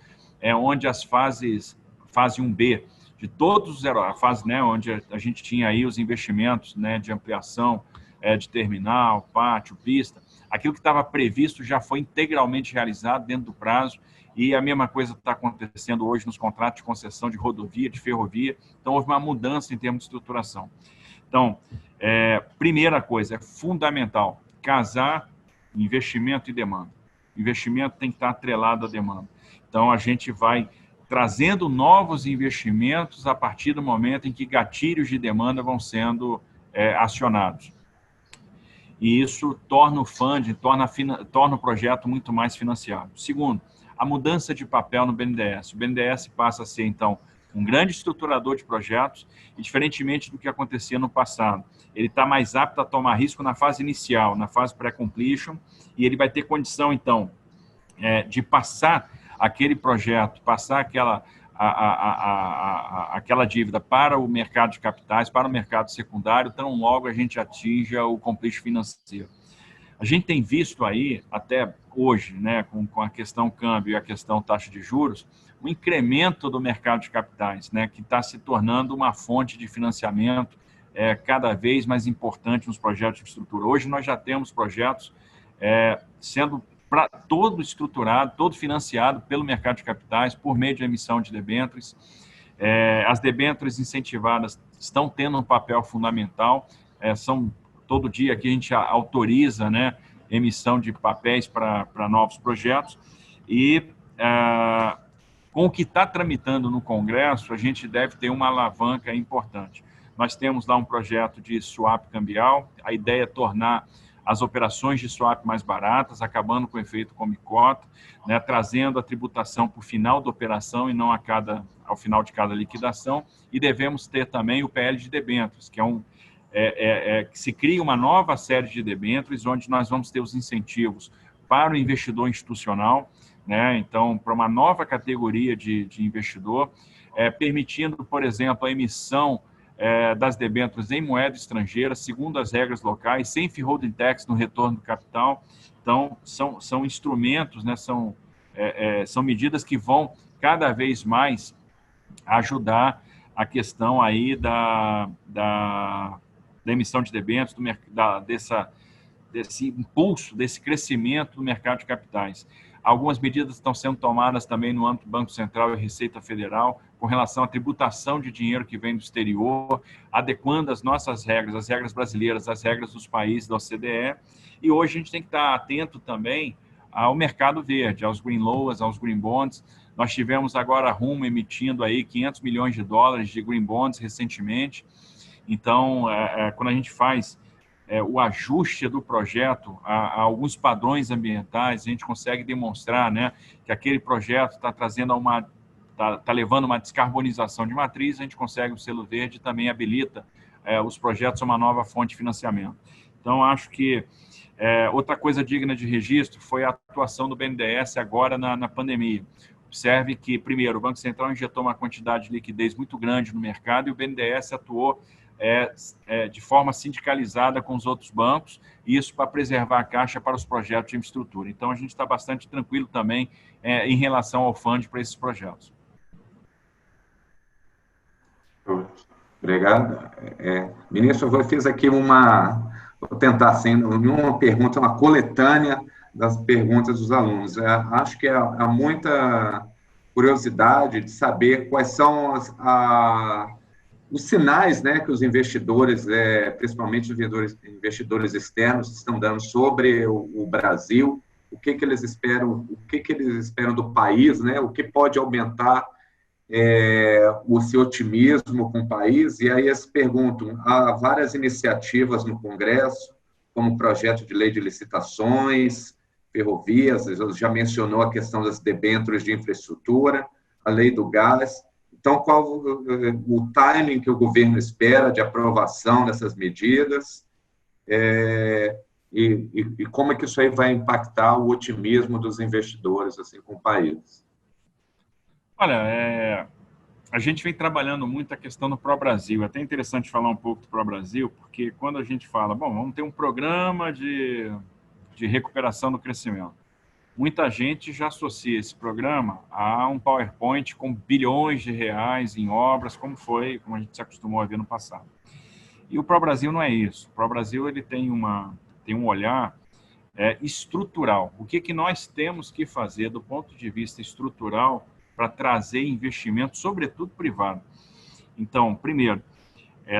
onde as fase 1B de todos os aeroportos, a fase, né, onde a gente tinha aí os investimentos, né, de ampliação de terminal, pátio, pista, aquilo que estava previsto já foi integralmente realizado dentro do prazo, e a mesma coisa está acontecendo hoje nos contratos de concessão de rodovia, de ferrovia. Então, houve uma mudança em termos de estruturação. Então, primeira coisa, é fundamental casar investimento e demanda. Investimento tem que estar atrelado à demanda. Então, a gente vai trazendo novos investimentos a partir do momento em que gatilhos de demanda vão sendo acionados. E isso torna o funding, torna o projeto muito mais financiável. Segundo, a mudança de papel no BNDES. O BNDES passa a ser, então, um grande estruturador de projetos, e diferentemente do que acontecia no passado, ele está mais apto a tomar risco na fase inicial, na fase pré-completion, e ele vai ter condição, então, de passar aquele projeto, passar aquela dívida para o mercado de capitais, para o mercado secundário, tão logo a gente atinja o completion financeiro. A gente tem visto aí, até hoje, né, com a questão câmbio e a questão taxa de juros, um incremento do mercado de capitais, né, que está se tornando uma fonte de financiamento cada vez mais importante nos projetos de infraestrutura. Hoje nós já temos projetos sendo todo estruturado, todo financiado pelo mercado de capitais por meio de emissão de debêntures. As debêntures incentivadas estão tendo um papel fundamental, todo dia aqui a gente autoriza, né, emissão de papéis para novos projetos, e com o que está tramitando no Congresso, a gente deve ter uma alavanca importante. Nós temos lá um projeto de swap cambial, a ideia é tornar as operações de swap mais baratas, acabando com o efeito come-cota, né, trazendo a tributação para o final da operação e não ao final de cada liquidação, e devemos ter também o PL de debêntures, que que se cria uma nova série de debêntures, onde nós vamos ter os incentivos para o investidor institucional, né? Então, para uma nova categoria de investidor, permitindo, por exemplo, a emissão das debêntures em moeda estrangeira, segundo as regras locais, sem fee holding tax no retorno do capital. Então, são instrumentos, né? São medidas que vão cada vez mais ajudar a questão aí da emissão de debêntures, desse impulso, desse crescimento do mercado de capitais. Algumas medidas estão sendo tomadas também no âmbito do Banco Central e Receita Federal, com relação à tributação de dinheiro que vem do exterior, adequando as nossas regras, as regras brasileiras, às regras dos países da OCDE. E hoje a gente tem que estar atento também ao mercado verde, aos green loans, aos green bonds. Nós tivemos agora a Rumo emitindo aí 500 milhões de dólares de green bonds recentemente. Então, quando a gente faz o ajuste do projeto a alguns padrões ambientais, a gente consegue demonstrar, né, que aquele projeto está trazendo está levando uma descarbonização de matriz, a gente consegue o selo verde e também habilita os projetos a uma nova fonte de financiamento. Então, acho que outra coisa digna de registro foi a atuação do BNDES agora na pandemia. Observe que, primeiro, o Banco Central injetou uma quantidade de liquidez muito grande no mercado e o BNDES atuou de forma sindicalizada com os outros bancos, isso para preservar a caixa para os projetos de infraestrutura. Então, a gente está bastante tranquilo também em relação ao fundo para esses projetos. Obrigado. Ministro, eu fiz aqui vou tentar, sem nenhuma pergunta, uma coletânea das perguntas dos alunos. Acho que há muita curiosidade de saber quais são os sinais, né, que os investidores, principalmente os investidores externos, estão dando sobre o Brasil, o que eles esperam, do país, né, o que pode aumentar o seu otimismo com o país. E aí eles perguntam, há várias iniciativas no Congresso, como o projeto de lei de licitações, ferrovias, já mencionou a questão das debêntures de infraestrutura, a lei do gás. Então, qual o timing que o governo espera de aprovação dessas medidas e como é que isso aí vai impactar o otimismo dos investidores assim, com o país? Olha, a gente vem trabalhando muito a questão do Pró-Brasil. É até interessante falar um pouco do Pró-Brasil, porque quando a gente fala, bom, vamos ter um programa de recuperação do crescimento, muita gente já associa esse programa a um PowerPoint com bilhões de reais em obras, como a gente se acostumou a ver no passado. E o Pró-Brasil não é isso. O Pró-Brasil ele tem um olhar estrutural. O que nós temos que fazer do ponto de vista estrutural para trazer investimento, sobretudo privado? Então, primeiro,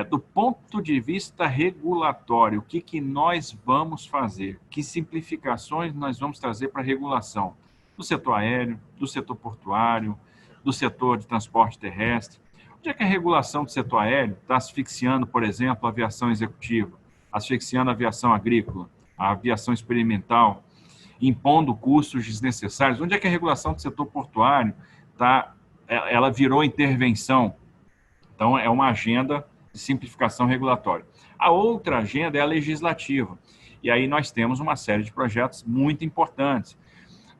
do ponto de vista regulatório, o que nós vamos fazer? Que simplificações nós vamos trazer para a regulação? Do setor aéreo, do setor portuário, do setor de transporte terrestre. Onde é que a regulação do setor aéreo está asfixiando, por exemplo, a aviação executiva, asfixiando a aviação agrícola, a aviação experimental, impondo custos desnecessários? Onde é que a regulação do setor portuário ela virou intervenção? Então, é uma agenda de simplificação regulatória. A outra agenda é a legislativa. E aí nós temos uma série de projetos muito importantes.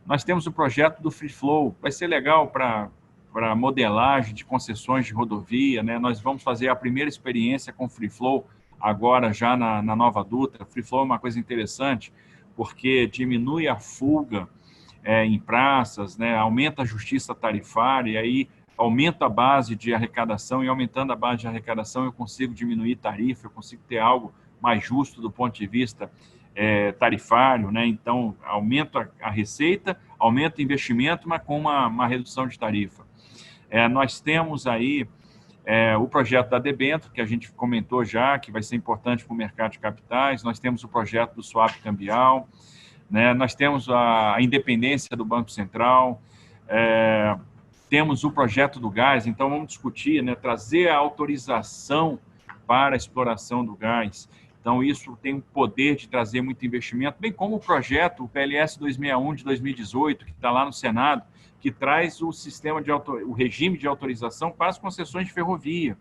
Nós temos o projeto do Free Flow, vai ser legal para modelagem de concessões de rodovia, né? Nós vamos fazer a primeira experiência com Free Flow agora já na Nova Dutra. Free Flow é uma coisa interessante, porque diminui a fuga em praças, né? Aumenta a justiça tarifária, e aí aumento a base de arrecadação, e aumentando a base de arrecadação eu consigo diminuir tarifa, eu consigo ter algo mais justo do ponto de vista tarifário, né? Então, aumento a receita, aumento o investimento, mas com uma redução de tarifa. Nós temos aí o projeto da debênture, que a gente comentou já, que vai ser importante para o mercado de capitais. Nós temos o projeto do swap cambial, né? Nós temos a independência do Banco Central, temos o projeto do gás. Então vamos discutir, né, trazer a autorização para a exploração do gás. Então isso tem o poder de trazer muito investimento, bem como o projeto, o PLS 261 de 2018, que está lá no Senado, que traz o sistema o regime de autorização para as concessões de ferrovia,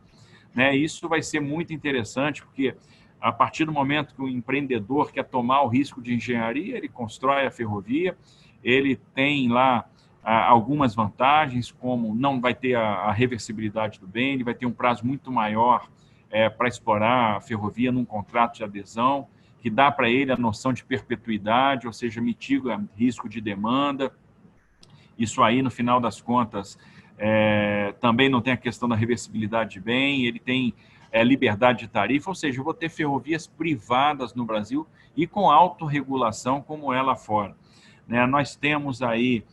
né? Isso vai ser muito interessante, porque a partir do momento que o empreendedor quer tomar o risco de engenharia, ele constrói a ferrovia, ele tem lá algumas vantagens, como não vai ter a reversibilidade do bem, ele vai ter um prazo muito maior para explorar a ferrovia num contrato de adesão, que dá para ele a noção de perpetuidade, ou seja, mitiga risco de demanda. Isso aí, no final das contas, também não tem a questão da reversibilidade de bem, ele tem liberdade de tarifa, ou seja, eu vou ter ferrovias privadas no Brasil e com autorregulação como é lá fora, né? Nós temos aí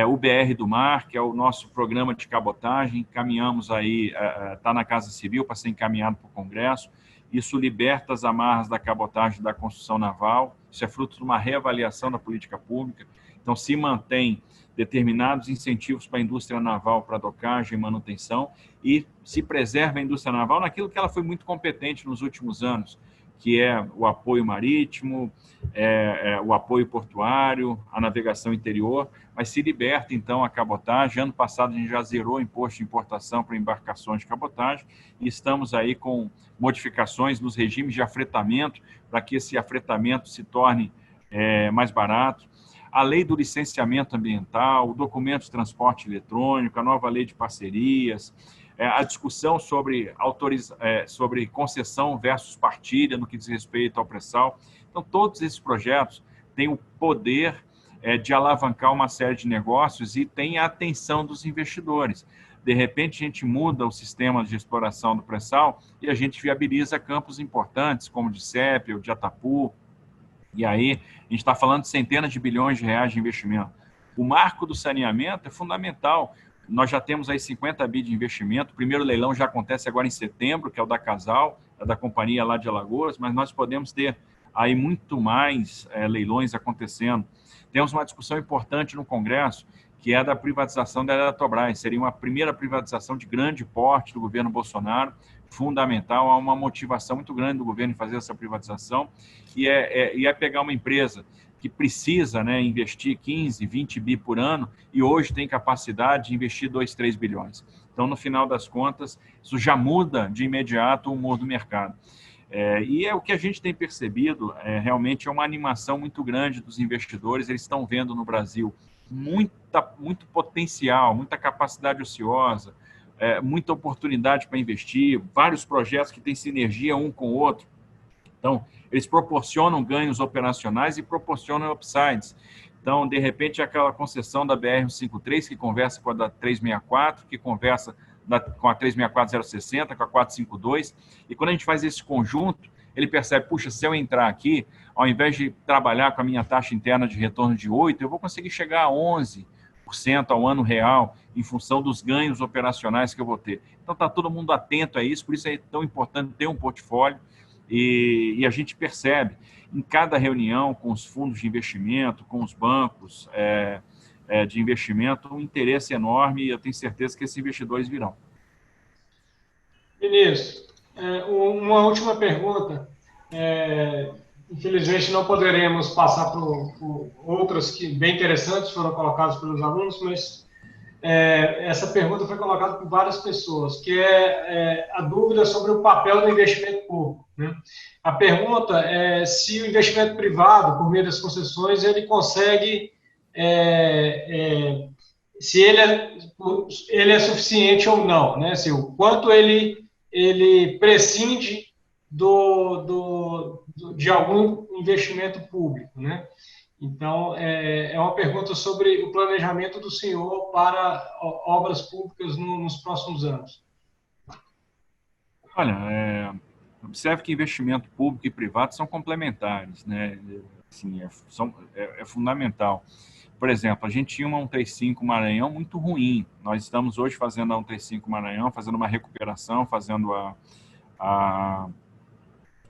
o BR do Mar, que é o nosso programa de cabotagem, caminhamos aí, está na Casa Civil para ser encaminhado para o Congresso. Isso liberta as amarras da cabotagem da construção naval, isso é fruto de uma reavaliação da política pública. Então, se mantém determinados incentivos para a indústria naval, para docagem e manutenção, e se preserva a indústria naval naquilo que ela foi muito competente nos últimos anos, que é o apoio marítimo, o apoio portuário, a navegação interior, mas se liberta, então, a cabotagem. Ano passado, a gente já zerou o imposto de importação para embarcações de cabotagem e estamos aí com modificações nos regimes de afretamento para que esse afretamento se torne mais barato. A lei do licenciamento ambiental, o documento de transporte eletrônico, a nova lei de parcerias, a discussão sobre concessão versus partilha no que diz respeito ao pré-sal. Então, todos esses projetos têm o poder de alavancar uma série de negócios e tem a atenção dos investidores. De repente, a gente muda o sistema de exploração do pré-sal e a gente viabiliza campos importantes, como o de Sépia, o de Atapu, E aí, a gente está falando de centenas de bilhões de reais de investimento. O marco do saneamento é fundamental. Nós já temos aí 50 bi de investimento. O primeiro leilão já acontece agora em setembro, que é o da Casal, é da companhia lá de Alagoas, mas nós podemos ter aí muito mais leilões acontecendo. Temos uma discussão importante no Congresso, que é a da privatização da Eletrobras. Seria uma primeira privatização de grande porte do governo Bolsonaro, fundamental, há uma motivação muito grande do governo em fazer essa privatização, e é pegar uma empresa que precisa, né, investir 15, 20 bi por ano, e hoje tem capacidade de investir 2, 3 bilhões. Então, no final das contas, isso já muda de imediato o humor do mercado. E é o que a gente tem percebido, realmente é uma animação muito grande dos investidores, eles estão vendo no Brasil muito potencial, muita capacidade ociosa, muita oportunidade para investir, vários projetos que têm sinergia um com o outro. Então, eles proporcionam ganhos operacionais e proporcionam upsides. Então, de repente, aquela concessão da BR-153, que conversa com a da 364, que conversa com a 364-060, com a 452, e quando a gente faz esse conjunto, ele percebe, puxa, se eu entrar aqui, ao invés de trabalhar com a minha taxa interna de retorno de 8%, eu vou conseguir chegar a 11% ao ano real, em função dos ganhos operacionais que eu vou ter. Então, está todo mundo atento a isso, por isso é tão importante ter um portfólio, e a gente percebe em cada reunião com os fundos de investimento, com os bancos de investimento, um interesse enorme, e eu tenho certeza que esses investidores virão. Ministro, uma última pergunta. Infelizmente, não poderemos passar por outras que bem interessantes foram colocadas pelos alunos, mas essa pergunta foi colocada por várias pessoas, que é a dúvida sobre o papel do investimento público, né? A pergunta é se o investimento privado, por meio das concessões, ele consegue, se ele é suficiente ou não, né? Se o quanto ele prescinde de algum investimento público, né? Então, é uma pergunta sobre o planejamento do senhor para obras públicas nos próximos anos. Olha, observe que investimento público e privado são complementares, né? Assim, é fundamental. Por exemplo, a gente tinha uma 135 Maranhão muito ruim. Nós estamos hoje fazendo a 135 Maranhão, fazendo uma recuperação, fazendo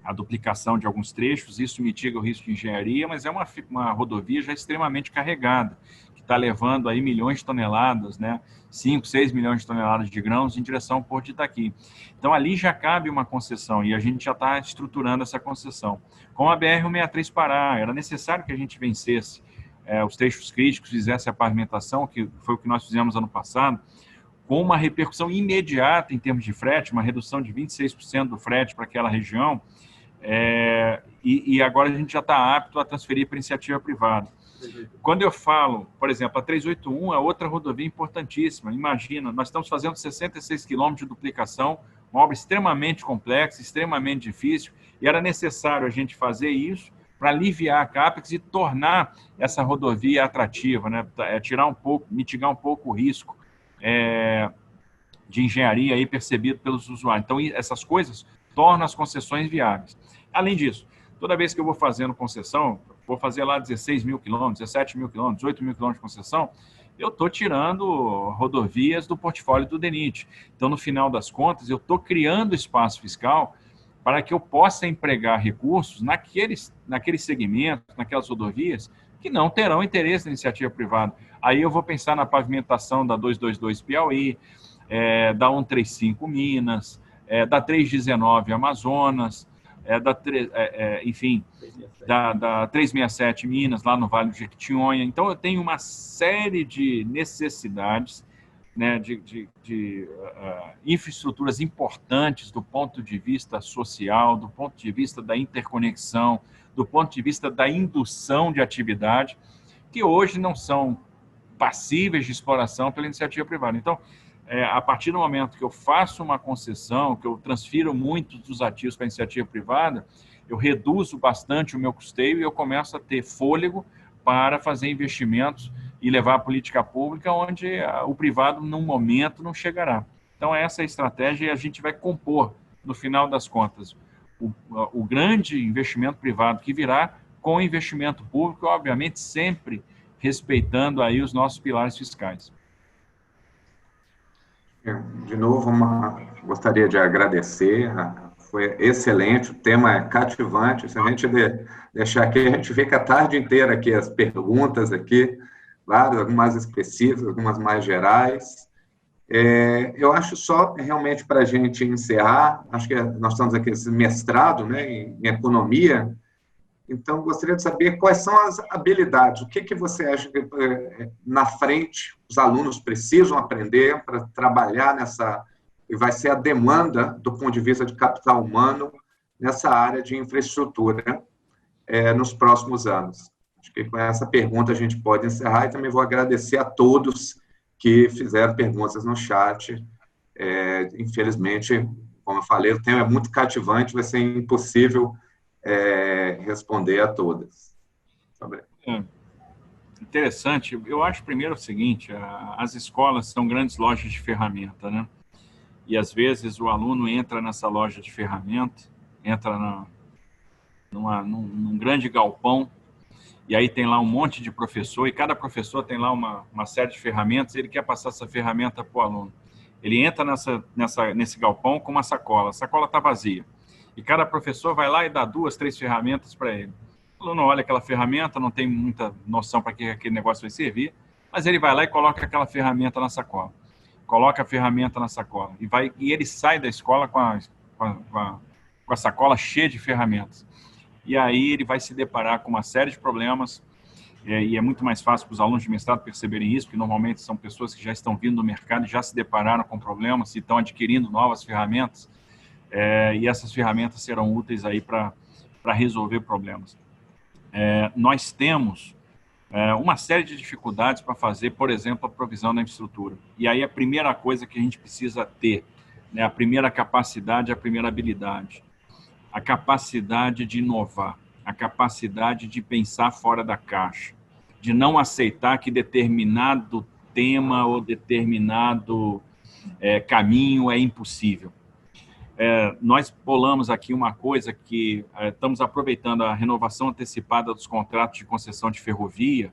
a duplicação de alguns trechos, isso mitiga o risco de engenharia, mas é uma rodovia já extremamente carregada, que está levando aí milhões de toneladas, né? 5, 6 milhões de toneladas de grãos em direção ao Porto de Itaqui. Então, ali já cabe uma concessão, e a gente já está estruturando essa concessão. Com a BR-163 Pará, era necessário que a gente vencesse os trechos críticos, fizesse a pavimentação, que foi o que nós fizemos ano passado, com uma repercussão imediata em termos de frete, uma redução de 26% do frete para aquela região, e agora a gente já está apto a transferir para iniciativa privada. Quando eu falo, por exemplo, a 381 é outra rodovia importantíssima. Imagina, nós estamos fazendo 66 quilômetros de duplicação, uma obra extremamente complexa, extremamente difícil, e era necessário a gente fazer isso para aliviar a CAPEX e tornar essa rodovia atrativa, né? Mitigar um pouco o risco de engenharia aí percebido pelos usuários. Então, essas coisas tornam as concessões viáveis. Além disso, toda vez que eu vou fazendo concessão, vou fazer lá 16 mil quilômetros, 17 mil quilômetros, 8 mil quilômetros de concessão, eu estou tirando rodovias do portfólio do DENIT. Então, no final das contas, eu estou criando espaço fiscal para que eu possa empregar recursos naqueles segmentos, naquelas rodovias, que não terão interesse na iniciativa privada. Aí eu vou pensar na pavimentação da 222 Piauí, da 135 Minas, da 319 Amazonas, enfim, da 367 Minas, lá no Vale do Jequitinhonha. Então, eu tenho uma série de necessidades, né, de infraestruturas importantes do ponto de vista social, do ponto de vista da interconexão, do ponto de vista da indução de atividade, que hoje não são passíveis de exploração pela iniciativa privada. Então, a partir do momento que eu faço uma concessão, que eu transfiro muitos dos ativos para a iniciativa privada, eu reduzo bastante o meu custeio e eu começo a ter fôlego para fazer investimentos e levar a política pública onde o privado, num momento, não chegará. Então, essa é a estratégia e a gente vai compor, no final das contas, o grande investimento privado que virá com investimento público, obviamente sempre respeitando aí os nossos pilares fiscais. De novo, gostaria de agradecer, foi excelente, o tema é cativante, se a gente deixar aqui, a gente fica a tarde inteira aqui, as perguntas aqui, várias, algumas específicas, algumas mais gerais. Eu acho só, realmente, para a gente encerrar, acho que nós estamos aqui, esse mestrado, né, em economia, então, gostaria de saber quais são as habilidades, o que você acha que, na frente, os alunos precisam aprender para trabalhar nessa, e vai ser a demanda, do ponto de vista de capital humano, nessa área de infraestrutura, nos próximos anos. Acho que com essa pergunta a gente pode encerrar, e também vou agradecer a todos que fizeram perguntas no chat. Infelizmente, como eu falei, o tema é muito cativante, vai ser impossível responder a todas. Interessante. Eu acho primeiro o seguinte, as escolas são grandes lojas de ferramenta, né? E às vezes o aluno entra nessa loja de ferramenta, entra num grande galpão, e aí tem lá um monte de professor, e cada professor tem lá uma série de ferramentas, e ele quer passar essa ferramenta para o aluno. Ele entra nesse galpão com uma sacola, a sacola está vazia. E cada professor vai lá e dá 2, 3 ferramentas para ele. O aluno olha aquela ferramenta, não tem muita noção para que aquele negócio vai servir, mas ele vai lá e coloca aquela ferramenta na sacola. Coloca a ferramenta na sacola. E ele sai da escola com a sacola cheia de ferramentas. E aí ele vai se deparar com uma série de problemas, e é muito mais fácil para os alunos de mestrado perceberem isso, porque normalmente são pessoas que já estão vindo do mercado e já se depararam com problemas e estão adquirindo novas ferramentas. E essas ferramentas serão úteis aí para resolver problemas. Nós temos uma série de dificuldades para fazer, por exemplo, a provisão da infraestrutura. E aí a primeira coisa que a gente precisa ter, né, a primeira capacidade, a primeira habilidade, a capacidade de inovar, a capacidade de pensar fora da caixa, de não aceitar que determinado tema ou determinado caminho é impossível. Nós bolamos aqui uma coisa que estamos aproveitando a renovação antecipada dos contratos de concessão de ferrovia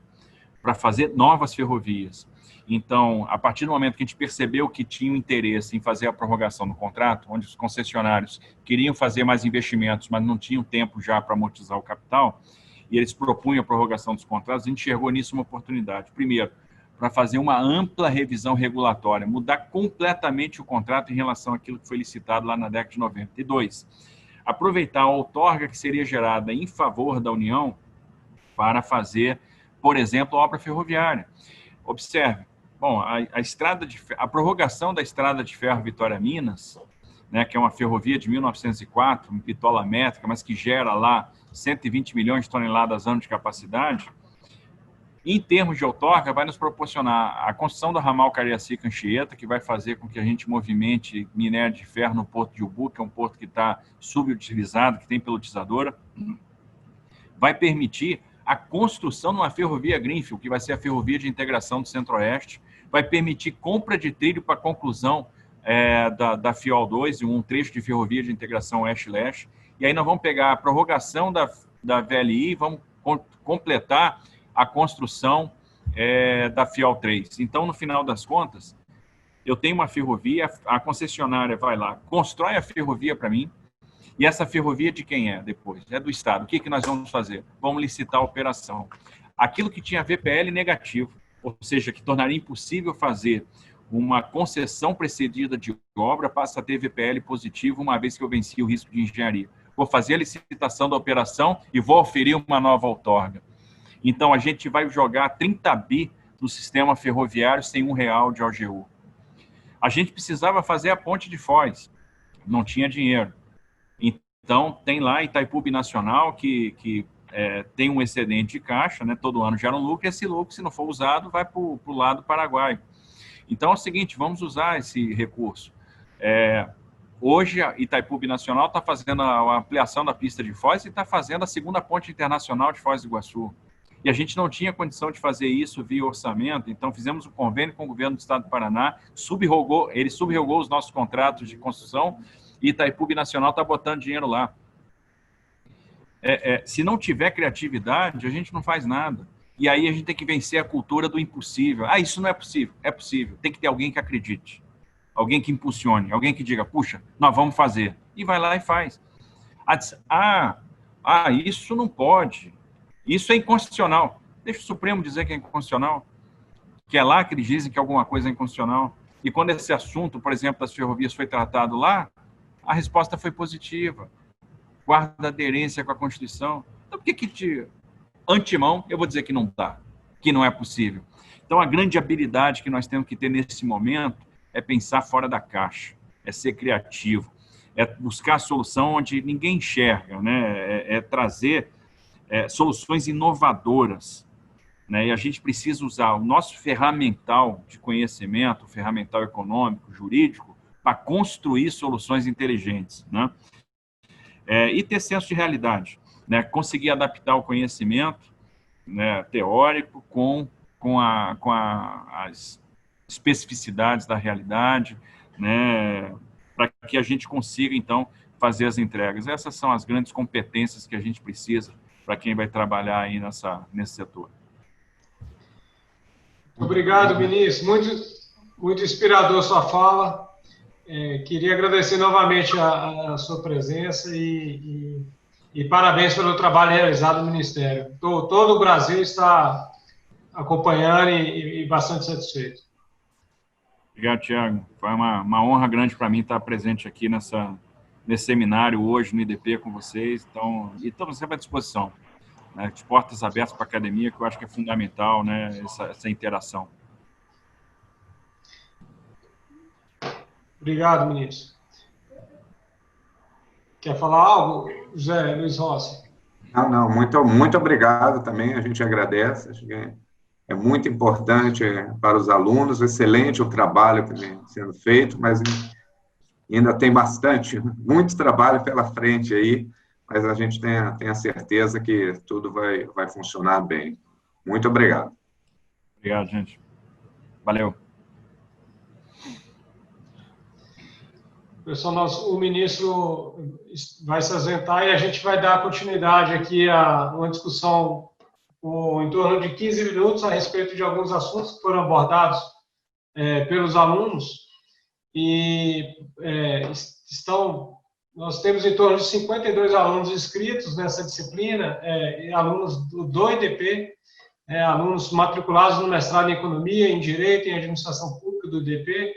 para fazer novas ferrovias. Então, a partir do momento que a gente percebeu que tinha interesse em fazer a prorrogação do contrato, onde os concessionários queriam fazer mais investimentos, mas não tinham tempo já para amortizar o capital, e eles propunham a prorrogação dos contratos, a gente enxergou nisso uma oportunidade. Primeiro, para fazer uma ampla revisão regulatória, mudar completamente o contrato em relação àquilo que foi licitado lá na década de 90. E 2, aproveitar a outorga que seria gerada em favor da União para fazer, por exemplo, a obra ferroviária. Observe, bom, a prorrogação da estrada de ferro Vitória-Minas, né, que é uma ferrovia de 1904, uma bitola métrica, mas que gera lá 120 milhões de toneladas ano de capacidade, em termos de outorga, vai nos proporcionar a construção do ramal Cariacica-Anchieta, que vai fazer com que a gente movimente minério de ferro no porto de Ubu, que é um porto que está subutilizado, que tem pelotizadora. Vai permitir a construção de uma ferrovia Greenfield, que vai ser a ferrovia de integração do Centro-Oeste. Vai permitir compra de trilho para a conclusão da FIOL 2, um trecho de ferrovia de integração Oeste-Leste. E aí nós vamos pegar a prorrogação da VLI e vamos completar a construção da FIOL 3. Então, no final das contas, eu tenho uma ferrovia, a concessionária vai lá, constrói a ferrovia para mim, e essa ferrovia de quem é depois? É do Estado. O que nós vamos fazer? Vamos licitar a operação. Aquilo que tinha VPL negativo, ou seja, que tornaria impossível fazer uma concessão precedida de obra, passa a ter VPL positivo, uma vez que eu venci o risco de engenharia. Vou fazer a licitação da operação e vou oferir uma nova outorga. Então, a gente vai jogar 30 bi no sistema ferroviário sem R$1 de OGU. A gente precisava fazer a ponte de Foz, não tinha dinheiro. Então, tem lá Itaipu Binacional, que tem um excedente de caixa, né? Todo ano gera um lucro, e esse lucro, se não for usado, vai para o lado paraguaio. Então, é o seguinte, vamos usar esse recurso. Hoje, a Itaipu Binacional está fazendo a ampliação da pista de Foz e está fazendo a segunda ponte internacional de Foz do Iguaçu. E a gente não tinha condição de fazer isso via orçamento, então fizemos um convênio com o governo do Estado do Paraná, ele subrogou os nossos contratos de construção, e Itaipu Binacional está botando dinheiro lá. se não tiver criatividade, a gente não faz nada. E aí a gente tem que vencer a cultura do impossível. Ah, isso não é possível. É possível. Tem que ter alguém que acredite. Alguém que impulsione. Alguém que diga, puxa, nós vamos fazer. E vai lá e faz. Isso não pode. Isso é inconstitucional. Deixa o Supremo dizer que é inconstitucional. Que é lá que eles dizem que alguma coisa é inconstitucional. E quando esse assunto, por exemplo, das ferrovias foi tratado lá, a resposta foi positiva. Guarda aderência com a Constituição. Então, por que de antemão eu vou dizer que não dá, que não é possível? Então, a grande habilidade que nós temos que ter nesse momento é pensar fora da caixa, é ser criativo, é buscar a solução onde ninguém enxerga, né? É trazer soluções inovadoras, né? E a gente precisa usar o nosso ferramental de conhecimento, o ferramental econômico, jurídico, para construir soluções inteligentes, né? E ter senso de realidade, né? Conseguir adaptar o conhecimento, né, teórico com as especificidades da realidade, né, para que a gente consiga, então, fazer as entregas. Essas são as grandes competências que a gente precisa para quem vai trabalhar aí nesse setor. Obrigado, ministro. Muito inspirador sua fala. Queria agradecer novamente a sua presença e parabéns pelo trabalho realizado no Ministério. Todo o Brasil está acompanhando e bastante satisfeito. Obrigado, Thiago. Foi uma honra grande para mim estar presente aqui nesse seminário hoje no IDP com vocês. Então, e estamos sempre à disposição, né, de portas abertas para a academia, que eu acho que é fundamental, né, essa interação. Obrigado, ministro. Quer falar algo, José Luiz Rossi? Não, muito obrigado também, a gente agradece, acho que é muito importante para os alunos, excelente o trabalho que vem sendo feito, mas ainda tem muito trabalho pela frente aí, mas a gente tem a certeza que tudo vai funcionar bem. Muito obrigado. Obrigado, gente. Valeu. Pessoal, o ministro vai se ausentar e a gente vai dar continuidade aqui a uma discussão em torno de 15 minutos a respeito de alguns assuntos que foram abordados pelos alunos. E nós temos em torno de 52 alunos inscritos nessa disciplina, alunos do IDP, alunos matriculados no mestrado em Economia, em Direito e em Administração Pública do IDP.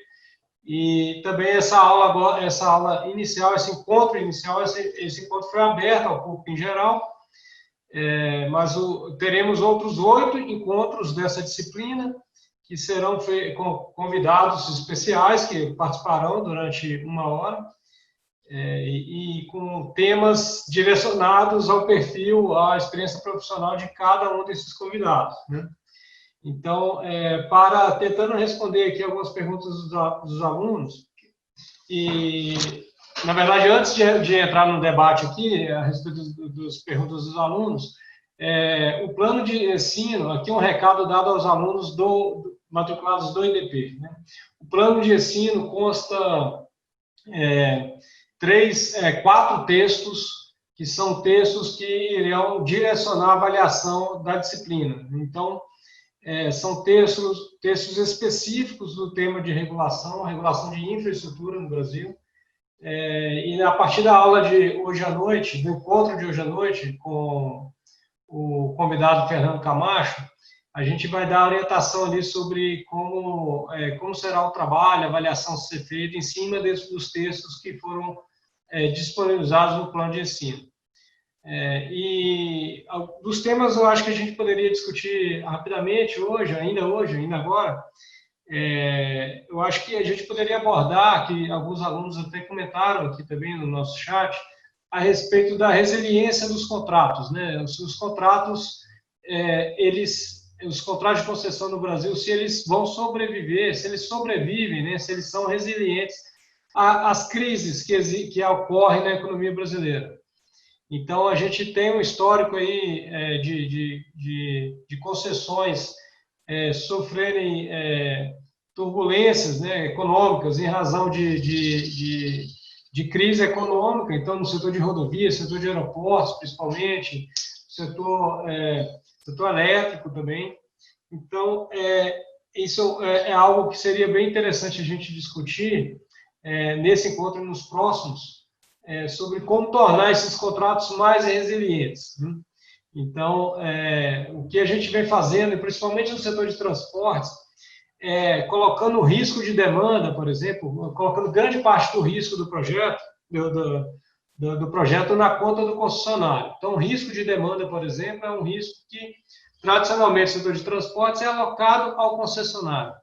E também essa aula inicial, esse encontro inicial, esse encontro foi aberto ao público em geral, mas teremos outros 8 encontros dessa disciplina, que serão com convidados especiais que participarão durante 1 hora, e com temas direcionados ao perfil, à experiência profissional de cada um desses convidados, né? Então, tentando responder aqui algumas perguntas dos alunos, e, na verdade, antes de entrar no debate aqui, a respeito das perguntas dos alunos, o plano de ensino, aqui um recado dado aos alunos matriculados do IDP, né? O plano de ensino consta 4 textos, que são textos que irão direcionar a avaliação da disciplina. Então, são textos específicos do tema de regulação de infraestrutura no Brasil. E a partir da aula de hoje à noite, do encontro de hoje à noite, com o convidado Fernando Camacho, a gente vai dar orientação ali sobre como será o trabalho, a avaliação a ser feita em cima dos textos que foram disponibilizados no plano de ensino. E dos temas eu acho que a gente poderia discutir rapidamente ainda agora, eu acho que a gente poderia abordar, que alguns alunos até comentaram aqui também no nosso chat, a respeito da resiliência dos contratos, né? Os contratos, os contratos de concessão no Brasil, se eles vão sobreviver, se eles sobrevivem, né? Se eles são resilientes às crises que ocorrem na economia brasileira. Então, a gente tem um histórico aí de concessões sofrerem turbulências, né, econômicas em razão de de crise econômica, então no setor de rodovias, setor de aeroportos, principalmente, setor elétrico também. Então, isso é algo que seria bem interessante a gente discutir nesse encontro e nos próximos, sobre como tornar esses contratos mais resilientes, né? Então, o que a gente vem fazendo, principalmente no setor de transportes, colocando o risco de demanda, por exemplo, colocando grande parte do risco do projeto, do projeto na conta do concessionário. Então, o risco de demanda, por exemplo, é um risco que, tradicionalmente, o setor de transportes é alocado ao concessionário.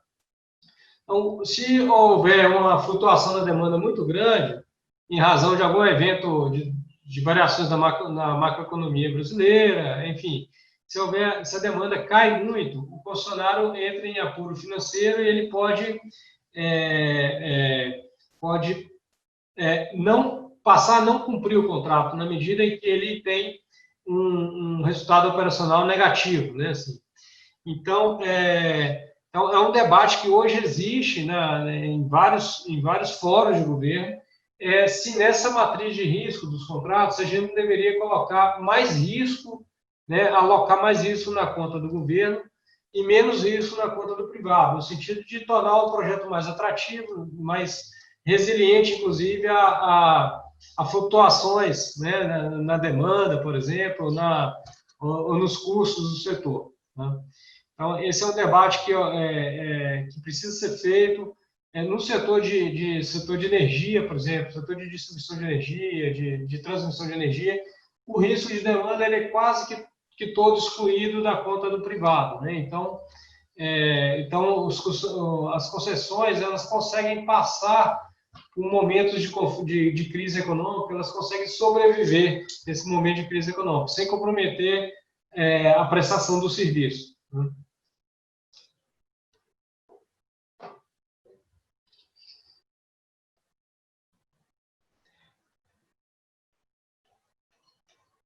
Então, se houver uma flutuação da demanda muito grande, em razão de algum evento de variações na macroeconomia brasileira, enfim, se a demanda cai muito, o concessionário entra em apuro financeiro e ele pode não passar a não cumprir o contrato, na medida em que ele tem um resultado operacional negativo, né? Assim. Então, é um debate que hoje existe em vários fóruns de governo, se nessa matriz de risco dos contratos a gente deveria colocar mais risco, né, alocar mais risco na conta do governo e menos risco na conta do privado, no sentido de tornar o projeto mais atrativo, mais resiliente, inclusive, a flutuações, né, na demanda, por exemplo, ou nos custos do setor, né? Então, esse é um debate que precisa ser feito no setor de energia, por exemplo, setor de distribuição de energia, de transmissão de energia. O risco de demanda ele é quase que todo excluído da conta do privado, né? Então, as concessões elas conseguem passar por momentos de crise econômica, elas conseguem sobreviver nesse momento de crise econômica, sem comprometer a prestação do serviço, né?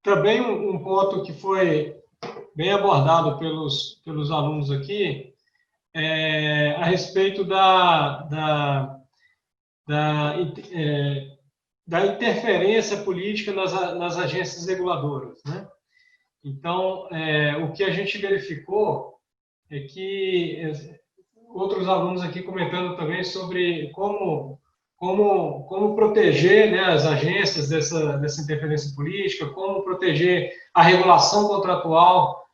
Também um ponto que foi bem abordado pelos alunos aqui a respeito da interferência política nas agências reguladoras, né? Então, o que a gente verificou é que outros alunos aqui comentando também sobre como proteger, né, as agências dessa interferência política, como proteger a regulação contratual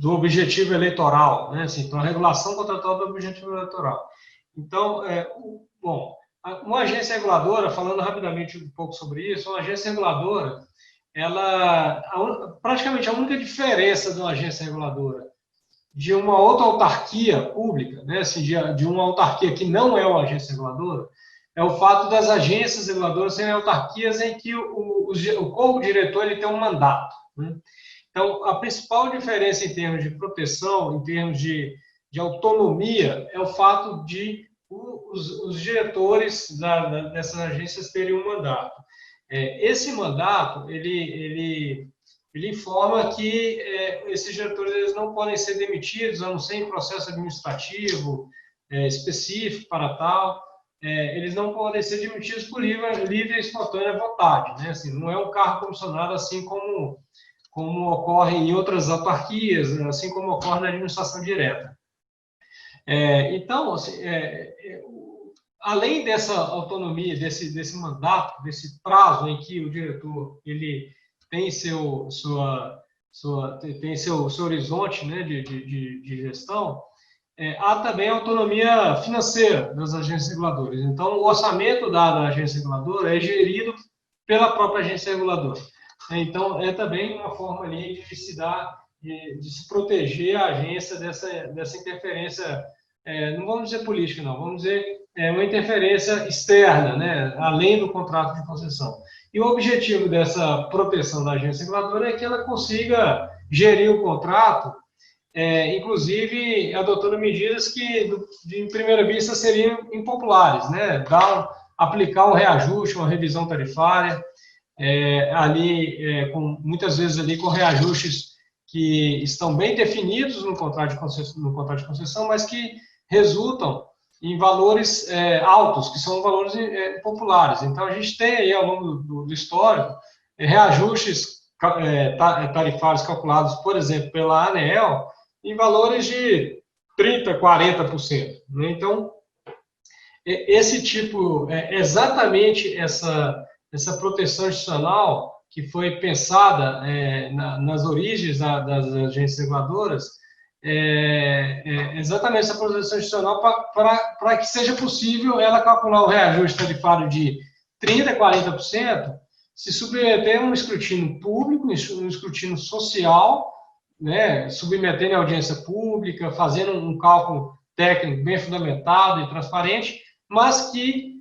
do objetivo eleitoral, né? Assim, então, a regulação contratual do objetivo eleitoral. Então, uma agência reguladora, falando rapidamente um pouco sobre isso, uma agência reguladora, praticamente a única diferença de uma agência reguladora de uma outra autarquia pública, né, assim, de uma autarquia que não é uma agência reguladora, é o fato das agências reguladoras serem autarquias em que o corpo diretor ele tem um mandato, né? Então, a principal diferença em termos de proteção, em termos de autonomia, é o fato de os diretores dessas agências terem um mandato. Esse mandato, ele informa que esses diretores eles não podem ser demitidos, a não ser em processo administrativo específico para tal. Eles não podem ser demitidos por livre e espontânea vontade, né? Assim, não é um cargo comissionado assim como ocorre em outras autarquias, assim como ocorre na administração direta. Então, assim, além dessa autonomia, desse mandato, desse prazo em que o diretor ele tem seu horizonte, né, de gestão, há também a autonomia financeira das agências reguladoras. Então, o orçamento dado à agência reguladora é gerido pela própria agência reguladora. Então, é também uma forma ali de se proteger a agência dessa interferência, não vamos dizer política, não, vamos dizer uma interferência externa, né, além do contrato de concessão. E o objetivo dessa proteção da agência reguladora é que ela consiga gerir o contrato, inclusive adotando medidas que, de primeira vista, seriam impopulares, né, aplicar um reajuste, uma revisão tarifária, muitas vezes ali com reajustes que estão bem definidos no contrato de concessão, mas que resultam em valores altos, que são valores populares. Então, a gente tem aí, ao longo do histórico, reajustes tarifários calculados, por exemplo, pela ANEEL, em valores de 30%, 40%. Né? Então, esse tipo, exatamente essa proteção institucional que foi pensada nas origens das agências reguladoras, exatamente essa proteção institucional para que seja possível ela calcular o reajuste tarifário de 30%, 40%, se submeter a um escrutínio público, um escrutínio social, né, submetendo a audiência pública, fazendo um cálculo técnico bem fundamentado e transparente, mas que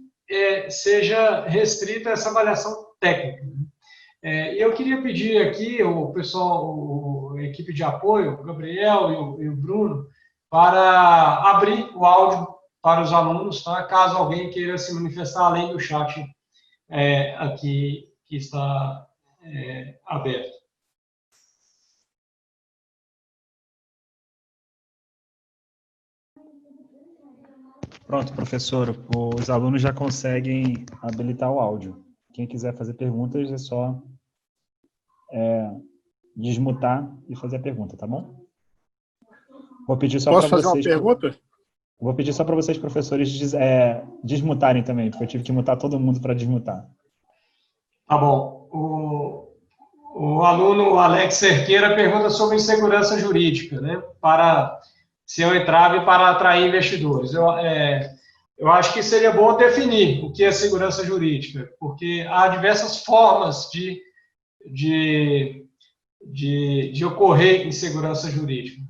seja restrita essa avaliação técnica. E eu queria pedir aqui o pessoal, a equipe de apoio, o Gabriel e o Bruno, para abrir o áudio para os alunos, tá? Caso alguém queira se manifestar além do chat aqui que está aberto. Pronto, professor, os alunos já conseguem habilitar o áudio. Quem quiser fazer perguntas é só desmutar e fazer a pergunta, tá bom? Vou pedir só para vocês... Posso fazer uma pergunta? Vou pedir só para vocês, professores, desmutarem também, porque eu tive que mutar todo mundo para desmutar. Tá bom. O aluno Alex Cerqueira pergunta sobre insegurança jurídica, né? Para ser um entrave para atrair investidores. Eu acho que seria bom definir o que é segurança jurídica, porque há diversas formas de ocorrer insegurança jurídica.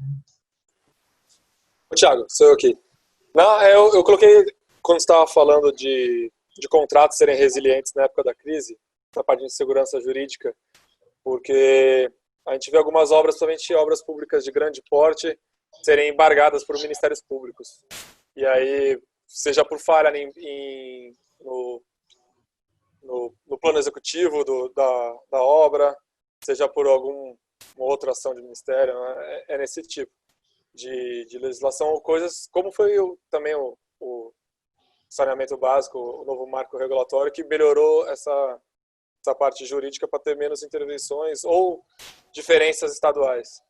Thiago, sou eu aqui. Não, eu coloquei, quando estava falando de contratos serem resilientes na época da crise, na parte de segurança jurídica, porque a gente vê algumas obras, somente obras públicas de grande porte, serem embargadas por ministérios públicos. E aí, seja por falha no plano executivo da obra, seja por alguma outra ação de ministério, né? Nesse tipo de legislação, ou coisas como foi também o saneamento básico, o novo marco regulatório, que melhorou essa parte jurídica para ter menos intervenções ou diferenças estaduais.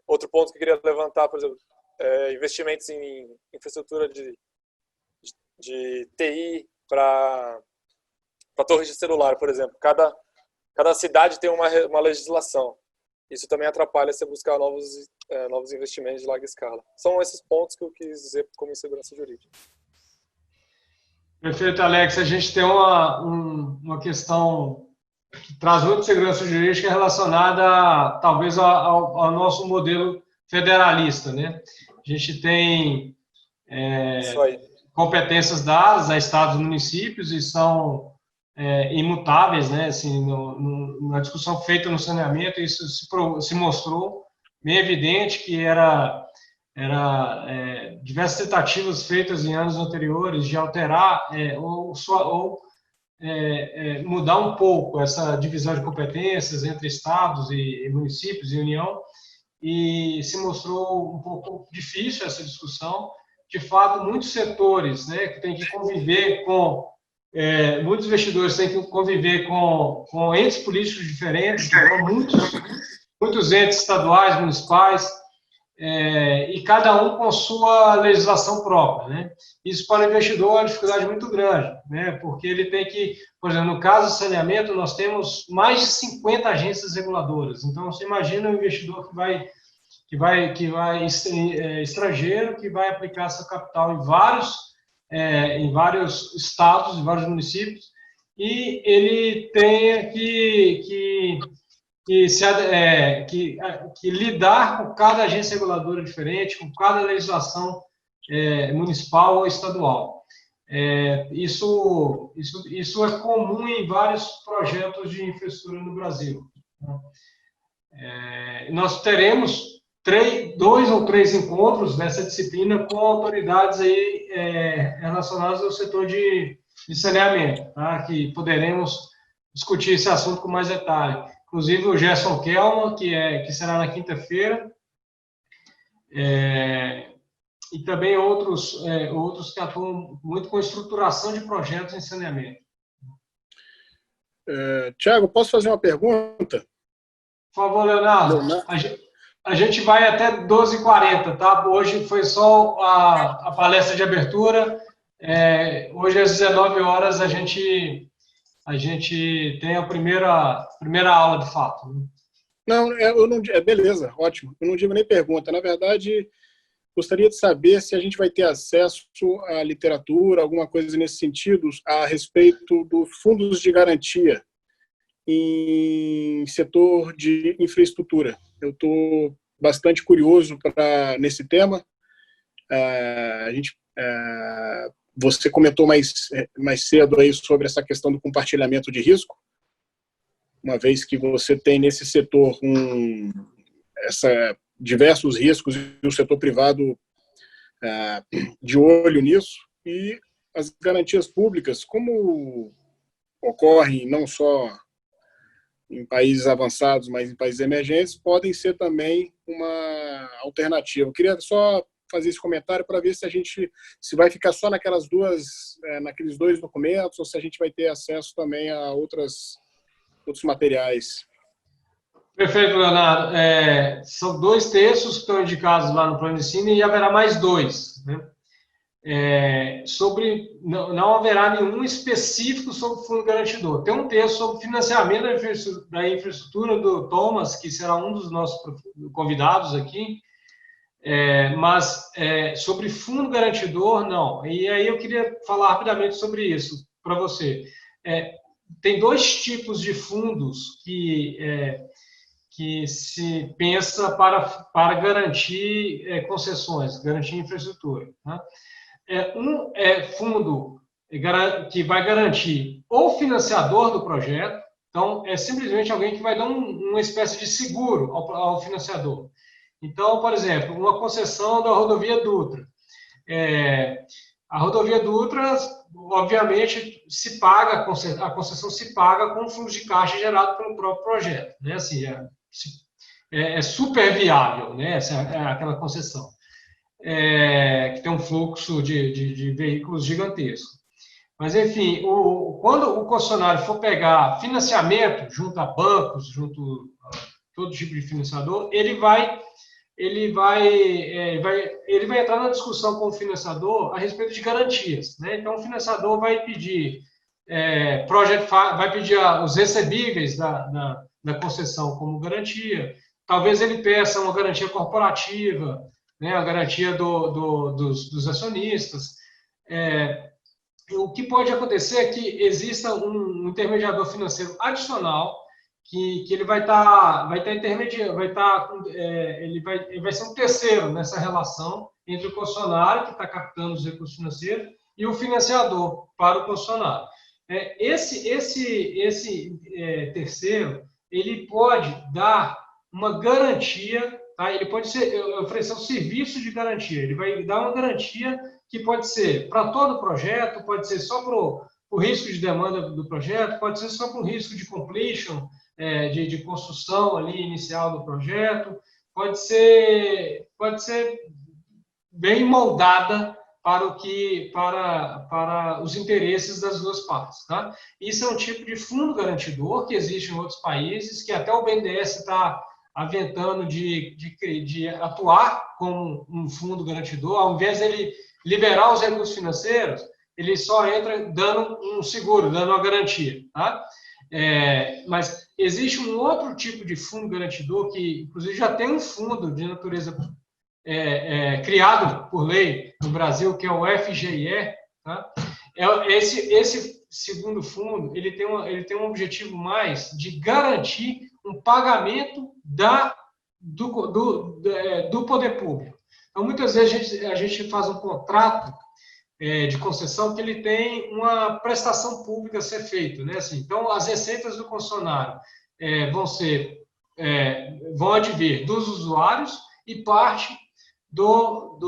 Outro ponto que eu queria levantar, por exemplo, investimentos em infraestrutura de TI para torres de celular, por exemplo. Cada cidade tem uma legislação. Isso também atrapalha você buscar novos investimentos de larga escala. São esses pontos que eu quis dizer como insegurança jurídica. Perfeito, Alex. A gente tem uma questão que traz muita segurança jurídica relacionada, talvez, ao nosso modelo federalista, né? A gente tem competências dadas a estados e municípios e são imutáveis, né? Assim, na discussão feita no saneamento, isso se mostrou bem evidente que era diversas tentativas feitas em anos anteriores de alterar ou mudar um pouco essa divisão de competências entre estados e municípios e União, e se mostrou um pouco difícil essa discussão. De fato, muitos setores, né, que têm que conviver com muitos investidores têm que conviver com entes políticos diferentes, com muitos entes estaduais, municipais, e cada um com sua legislação própria, né? Isso para o investidor é uma dificuldade muito grande, né? Porque ele tem que, por exemplo, no caso do saneamento, nós temos mais de 50 agências reguladoras. Então, você imagina um investidor estrangeiro que vai aplicar seu capital em vários estados, em vários municípios, e ele tem que lidar com cada agência reguladora diferente, com cada legislação municipal ou estadual. Isso é comum em vários projetos de infraestrutura no Brasil. Nós teremos 2 ou 3 encontros nessa disciplina com autoridades aí, relacionadas ao setor de saneamento, tá? Que poderemos discutir esse assunto com mais detalhe. Inclusive o Gerson Kelman, que será na quinta-feira, e também outros que atuam muito com estruturação de projetos em saneamento. Tiago, posso fazer uma pergunta? Por favor, Leonardo. A gente vai até 12h40, tá? Hoje foi só a palestra de abertura. Hoje, às 19 horas, a gente tem a primeira aula, de fato. Não, eu não. Beleza, ótimo. Eu não digo nem pergunta. Na verdade, gostaria de saber se a gente vai ter acesso à literatura, alguma coisa nesse sentido, a respeito dos fundos de garantia em setor de infraestrutura. Eu estou bastante curioso nesse tema. Você comentou mais cedo aí sobre essa questão do compartilhamento de risco, uma vez que você tem nesse setor diversos riscos e o setor privado de olho nisso, e as garantias públicas, como ocorrem não só em países avançados, mas em países emergentes, podem ser também uma alternativa. Eu queria só fazer esse comentário para ver se vai ficar só naqueles dois documentos, ou se a gente vai ter acesso também a outros materiais. Perfeito, Leonardo. São 2 textos que estão indicados lá no plano de ensino e haverá mais 2, né? Não haverá nenhum específico sobre o fundo garantidor. Tem um texto sobre financiamento da infraestrutura do Thomas, que será um dos nossos convidados aqui, mas sobre fundo garantidor, não. E aí eu queria falar rapidamente sobre isso para você. Tem 2 tipos de fundos que se pensa para garantir concessões, garantir infraestrutura, né? Um fundo que vai garantir o financiador do projeto, então é simplesmente alguém que vai dar uma espécie de seguro ao financiador. Então, por exemplo, uma concessão da rodovia Dutra. A rodovia Dutra, obviamente, a concessão se paga com o fluxo de caixa gerado pelo próprio projeto, né? Assim, é super viável, né? Essa é aquela concessão. Que tem um fluxo de veículos gigantesco. Mas, enfim, quando o concessionário for pegar financiamento junto a bancos, junto a todo tipo de financiador, ele vai entrar na discussão com o financiador a respeito de garantias, né? Então, o financiador vai pedir os recebíveis da concessão como garantia. Talvez ele peça uma garantia corporativa, né, a garantia dos acionistas. O que pode acontecer é que exista um intermediador financeiro adicional que ele vai ser um terceiro nessa relação entre o concessionário, que está captando os recursos financeiros, e o financiador para o concessionário. Esse terceiro, ele pode dar uma garantia, tá? Ele pode oferecer um serviço de garantia. Ele vai dar uma garantia que pode ser para todo o projeto, pode ser só para o risco de demanda do projeto, pode ser só para o risco de completion, de construção ali inicial do projeto, pode ser bem moldada para os interesses das duas partes, tá? Isso é um tipo de fundo garantidor que existe em outros países, que até o BNDES está aventando de atuar como um fundo garantidor. Ao invés de ele liberar os recursos financeiros, ele só entra dando um seguro, dando uma garantia, tá? Mas existe um outro tipo de fundo garantidor que, inclusive, já tem um fundo de natureza criado por lei no Brasil, que é o FGIE, tá? Esse segundo fundo, ele tem um objetivo mais de garantir um pagamento do poder público. Então, muitas vezes a gente faz um contrato de concessão que ele tem uma prestação pública a ser feita, né? Assim, então, as receitas do concessionário vão advir dos usuários e parte do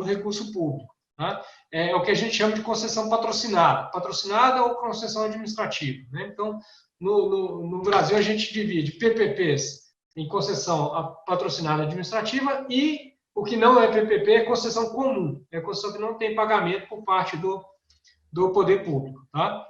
recurso público, tá? É o que a gente chama de concessão patrocinada ou concessão administrativa, né? Então, no Brasil, a gente divide PPPs em concessão patrocinada administrativa e o que não é PPP é concessão comum, é concessão que não tem pagamento por parte do poder público. Tá?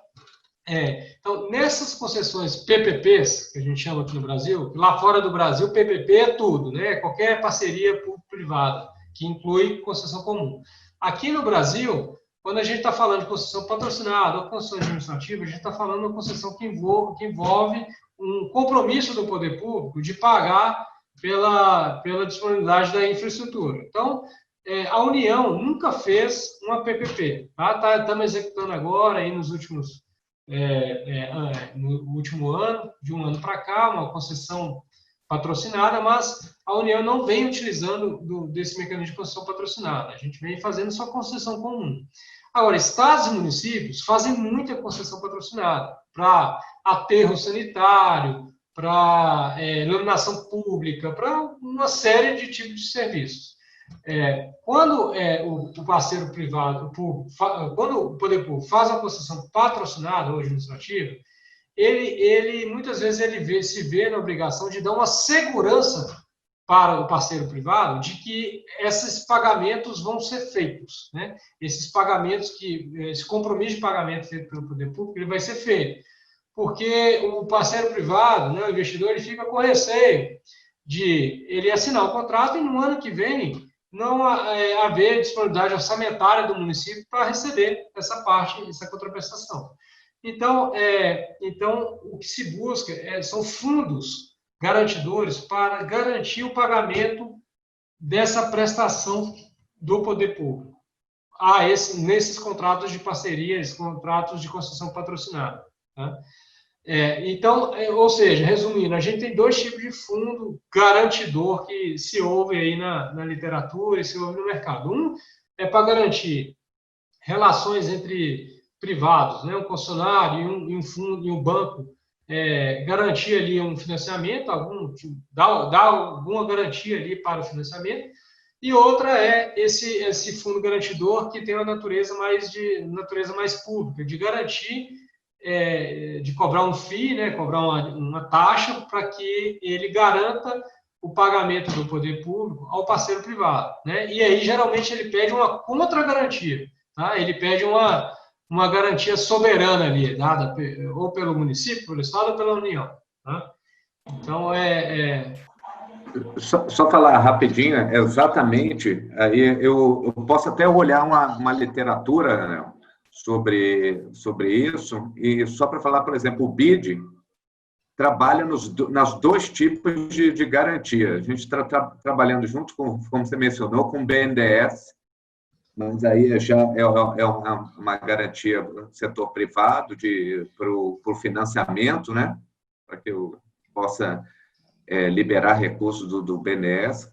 Então, nessas concessões PPPs, que a gente chama aqui no Brasil, lá fora do Brasil, PPP é tudo, né? Qualquer parceria público-privada, que inclui concessão comum. Aqui no Brasil, quando a gente está falando de concessão patrocinada ou concessão administrativa, a gente está falando de uma concessão que envolve um compromisso do poder público de pagar pela disponibilidade da infraestrutura. Então, a União nunca fez uma PPP. Tá? Estamos executando agora, aí no último ano, de um ano para cá, uma concessão patrocinada, mas a União não vem utilizando desse mecanismo de concessão patrocinada. A gente vem fazendo só concessão comum. Agora, estados e municípios fazem muita concessão patrocinada para aterro sanitário, para iluminação pública, para uma série de tipos de serviços. Quando o parceiro privado, quando o poder público faz uma concessão patrocinada ou administrativa, ele muitas vezes se vê na obrigação de dar uma segurança para o parceiro privado de que esses pagamentos vão ser feitos, né? Esses pagamentos esse compromisso de pagamento feito pelo poder público, ele vai ser feito, porque o parceiro privado, né, o investidor, ele fica com receio de ele assinar o contrato e no ano que vem não haver disponibilidade orçamentária do município para receber essa parte, essa contraprestação. Então, o que se busca são fundos garantidores para garantir o pagamento dessa prestação do poder público nesses contratos de parcerias, contratos de concessão patrocinada. Tá? Então, ou seja, resumindo, a gente tem dois tipos de fundo garantidor que se ouve aí na literatura e se ouve no mercado. Um é para garantir relações entre privados, né? Um concessionário e um fundo e um banco, garantir ali um financiamento, dar alguma garantia ali para o financiamento, e outra é esse fundo garantidor que tem uma natureza mais pública, de garantir, de cobrar um FII, né? Cobrar uma taxa para que ele garanta o pagamento do poder público ao parceiro privado, né? E aí, geralmente, ele pede uma contragarantia, tá? Ele pede uma garantia soberana ali, dada ou pelo município, pelo Estado ou pela União. Tá? Então, Só falar rapidinho, exatamente, aí eu posso até olhar uma literatura, né, sobre isso, e só para falar, por exemplo, o BID trabalha nas dois tipos de garantia. A gente está trabalhando junto com, como você mencionou, com o BNDES, mas aí já é uma garantia do setor privado para o financiamento, né? Para que eu possa liberar recursos do BNDES,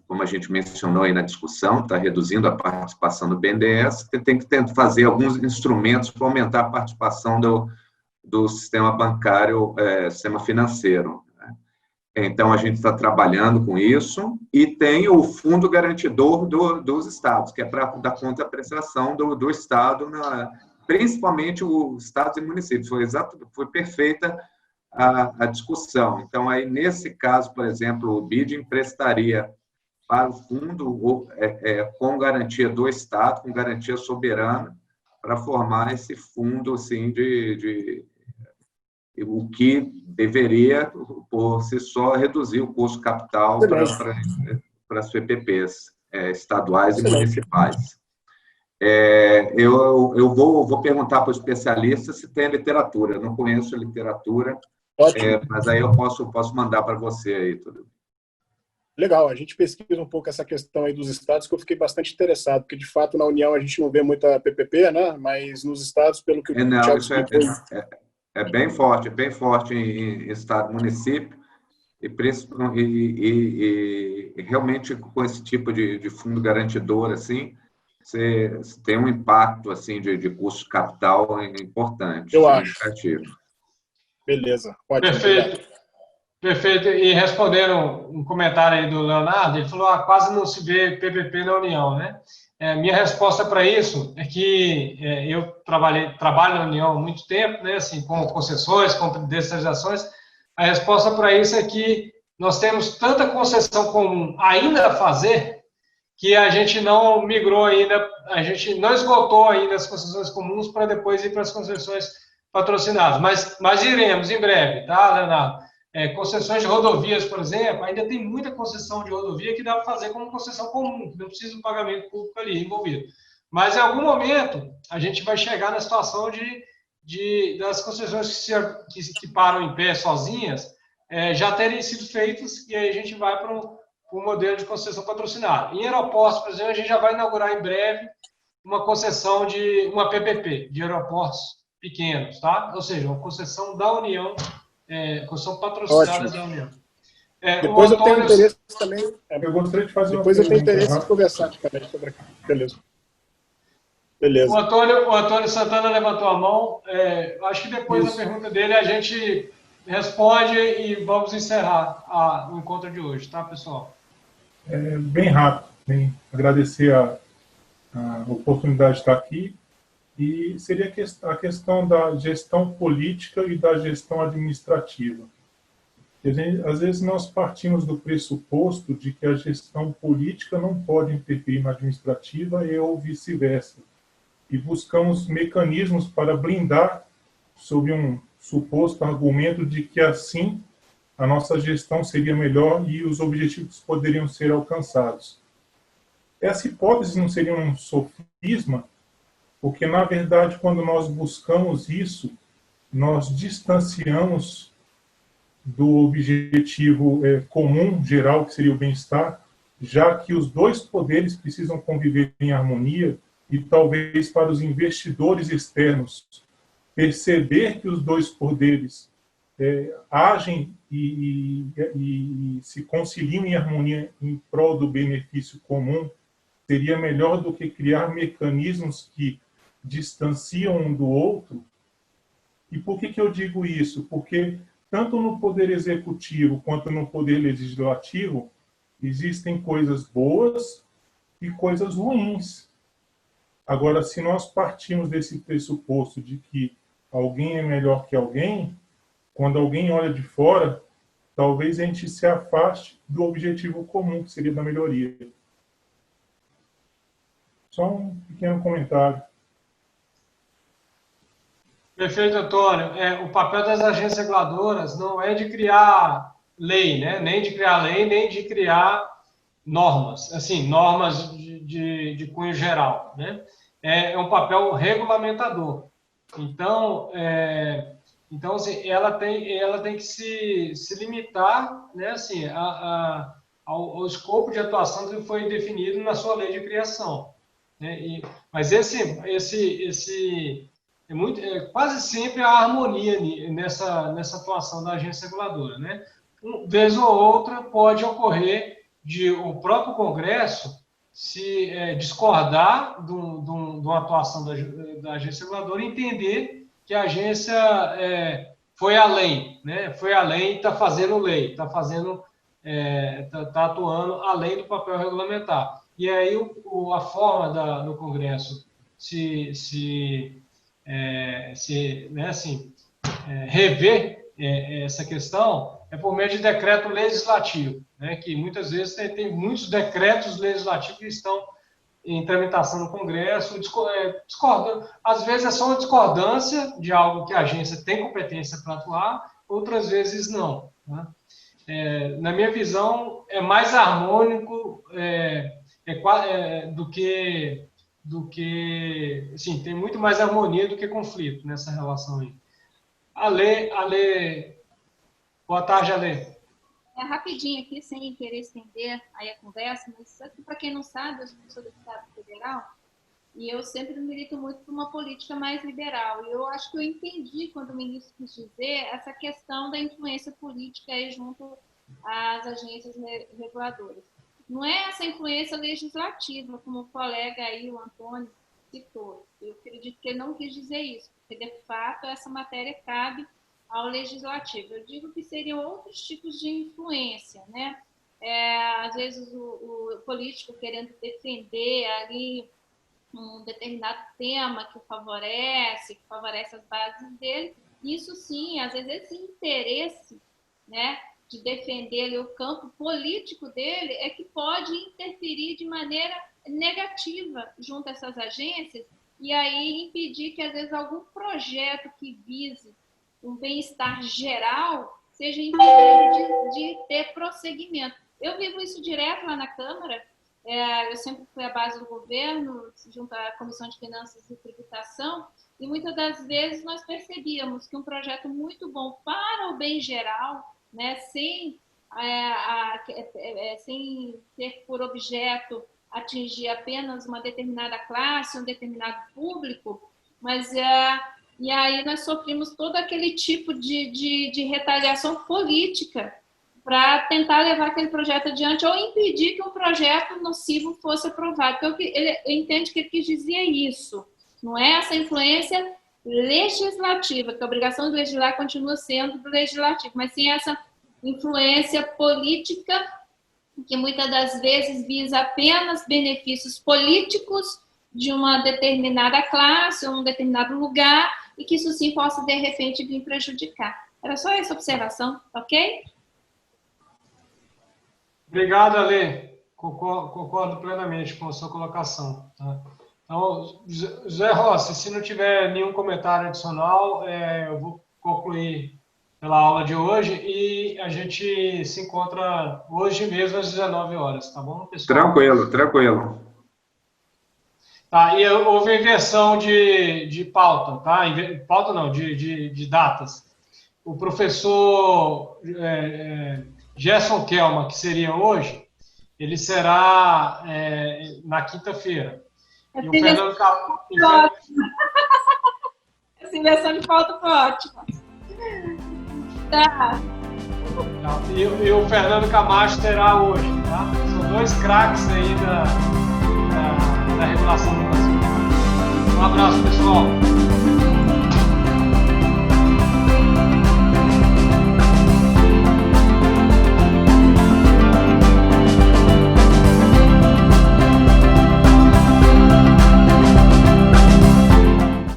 como a gente mencionou aí na discussão, está reduzindo a participação do BNDES, tem que tentar fazer alguns instrumentos para aumentar a participação do sistema bancário, sistema financeiro. Então, a gente está trabalhando com isso, e tem o fundo garantidor dos estados, que é para dar contraprestação do Estado, principalmente os estados e municípios. Foi perfeita a discussão. Então, aí, nesse caso, por exemplo, o BID emprestaria para o fundo com garantia do Estado, com garantia soberana, para formar esse fundo assim, o que deveria, por si só, reduzir o custo capital para as PPPs estaduais e municipais. Eu vou perguntar para o especialista se tem literatura. Eu não conheço a literatura, mas aí eu posso mandar para você aí tudo. Legal, a gente pesquisa um pouco essa questão aí dos estados, que eu fiquei bastante interessado, porque de fato na União a gente não vê muita PPP, né? Mas nos estados, pelo que o Thiago explicou... É bem forte em estado e município, e realmente com esse tipo de fundo garantidor, assim, você tem um impacto assim, de custo de capital importante. Eu acho. Beleza, pode. Perfeito. E respondendo um comentário aí do Leonardo, ele falou, quase não se vê PPP na União, né? Minha resposta para isso é que eu trabalho na União há muito tempo, né, assim, com concessões, com descentralizações. A resposta para isso é que nós temos tanta concessão comum ainda a fazer que a gente não migrou ainda, a gente não esgotou ainda as concessões comuns para depois ir para as concessões patrocinadas. Mas iremos em breve, tá, Leonardo? Concessões de rodovias, por exemplo, ainda tem muita concessão de rodovia que dá para fazer como concessão comum, que não precisa do pagamento público ali envolvido. Mas, em algum momento, a gente vai chegar na situação das concessões que param em pé sozinhas já terem sido feitas, e aí a gente vai para um modelo de concessão patrocinada. Em aeroportos, por exemplo, a gente já vai inaugurar em breve uma concessão de uma PPP, de aeroportos pequenos, tá? Ou seja, uma concessão da União, concessão patrocinada da União. Depois eu tenho interesse também. Eu gostaria de fazer depois uma eu tenho pergunta, interesse em conversar também sobre aquilo. Beleza. O Antônio Santana levantou a mão. Acho que depois da pergunta dele a gente responde e vamos encerrar o encontro de hoje, tá, pessoal? Bem rápido. Agradecer a oportunidade de estar aqui. E seria a questão da gestão política e da gestão administrativa. Às vezes nós partimos do pressuposto de que a gestão política não pode interferir na administrativa ou vice-versa. E buscamos mecanismos para blindar sob um suposto argumento de que assim a nossa gestão seria melhor e os objetivos poderiam ser alcançados. Essa hipótese não seria um sofisma? Porque, na verdade, quando nós buscamos isso, nós distanciamos do objetivo comum, geral, que seria o bem-estar, já que os dois poderes precisam conviver em harmonia e talvez para os investidores externos perceber que os dois poderes agem e se conciliam em harmonia em prol do benefício comum, seria melhor do que criar mecanismos que distanciam um do outro. E por que eu digo isso? Porque tanto no poder executivo quanto no poder legislativo existem coisas boas e coisas ruins. Agora, se nós partimos desse pressuposto de que alguém é melhor que alguém, quando alguém olha de fora, talvez a gente se afaste do objetivo comum, que seria da melhoria. Só um pequeno comentário. Perfeito, Antônio. O papel das agências reguladoras não é de criar lei, né? Nem de criar lei, nem de criar normas, assim, normas de cunho geral, né? É um papel regulamentador. Então, assim, ela tem que se limitar, né, assim, ao escopo de atuação que foi definido na sua lei de criação, né? Mas quase sempre a harmonia nessa atuação da agência reguladora, né? Vez ou outra pode ocorrer de o próprio Congresso se discordar de uma atuação da agência reguladora e entender que a agência foi além, né? Foi além e está fazendo lei, está atuando além do papel regulamentar. E aí a forma do Congresso rever essa questão por meio de decreto legislativo, né, que muitas vezes tem muitos decretos legislativos que estão em tramitação no Congresso, discordando. Às vezes é só uma discordância de algo que a agência tem competência para atuar, outras vezes não, né? Na minha visão, é mais harmônico do que assim, tem muito mais harmonia do que conflito nessa relação aí. Ale, boa tarde, Ale. Rapidinho aqui, sem querer estender aí a conversa, mas para quem não sabe, eu sou deputada federal e eu sempre milito muito por uma política mais liberal. E eu acho que eu entendi quando o ministro quis dizer essa questão da influência política aí junto às agências reguladoras. Não é essa influência legislativa, como o colega aí, o Antônio, citou. Eu acredito que ele não quis dizer isso, porque, de fato, essa matéria cabe ao legislativo. Eu digo que seriam outros tipos de influência, né? Às vezes, o político querendo defender ali um determinado tema que favorece as bases dele, isso sim, às vezes esse interesse, né, de defender o campo político dele, é que pode interferir de maneira negativa junto a essas agências e aí impedir que, às vezes, algum projeto que vise um bem-estar geral seja impedido de ter prosseguimento. Eu vivo isso direto lá na Câmara. Eu sempre fui à base do governo, junto à Comissão de Finanças e Tributação, e muitas das vezes nós percebíamos que um projeto muito bom para o bem geral, né, sem ter por objeto atingir apenas uma determinada classe, um determinado público, mas e aí nós sofrimos todo aquele tipo de retaliação política para tentar levar aquele projeto adiante ou impedir que um projeto nocivo fosse aprovado. Porque ele entende que ele quis dizer isso. Não é essa influência legislativa, que a obrigação de legislar continua sendo do legislativo, mas sim essa influência política que muitas das vezes visa apenas benefícios políticos de uma determinada classe ou um determinado lugar e que isso sim possa, de repente, vir prejudicar. Era só essa observação, ok? Obrigado, Ale. Concordo plenamente com a sua colocação. Tá? Então, José Rossi, se não tiver nenhum comentário adicional, eu vou concluir pela aula de hoje e a gente se encontra hoje mesmo às 19 horas, tá bom, pessoal? Tranquilo. Tá, e houve inversão de pauta, tá? Pauta não, de datas. O professor Gerson Kelma, que seria hoje, ele será na quinta-feira. E o Fernando Camacho... Essa inversão de pauta foi ótima. Tá. E o Fernando Camacho terá hoje, tá? São dois craques aí da regulação do Brasil. Um abraço, pessoal.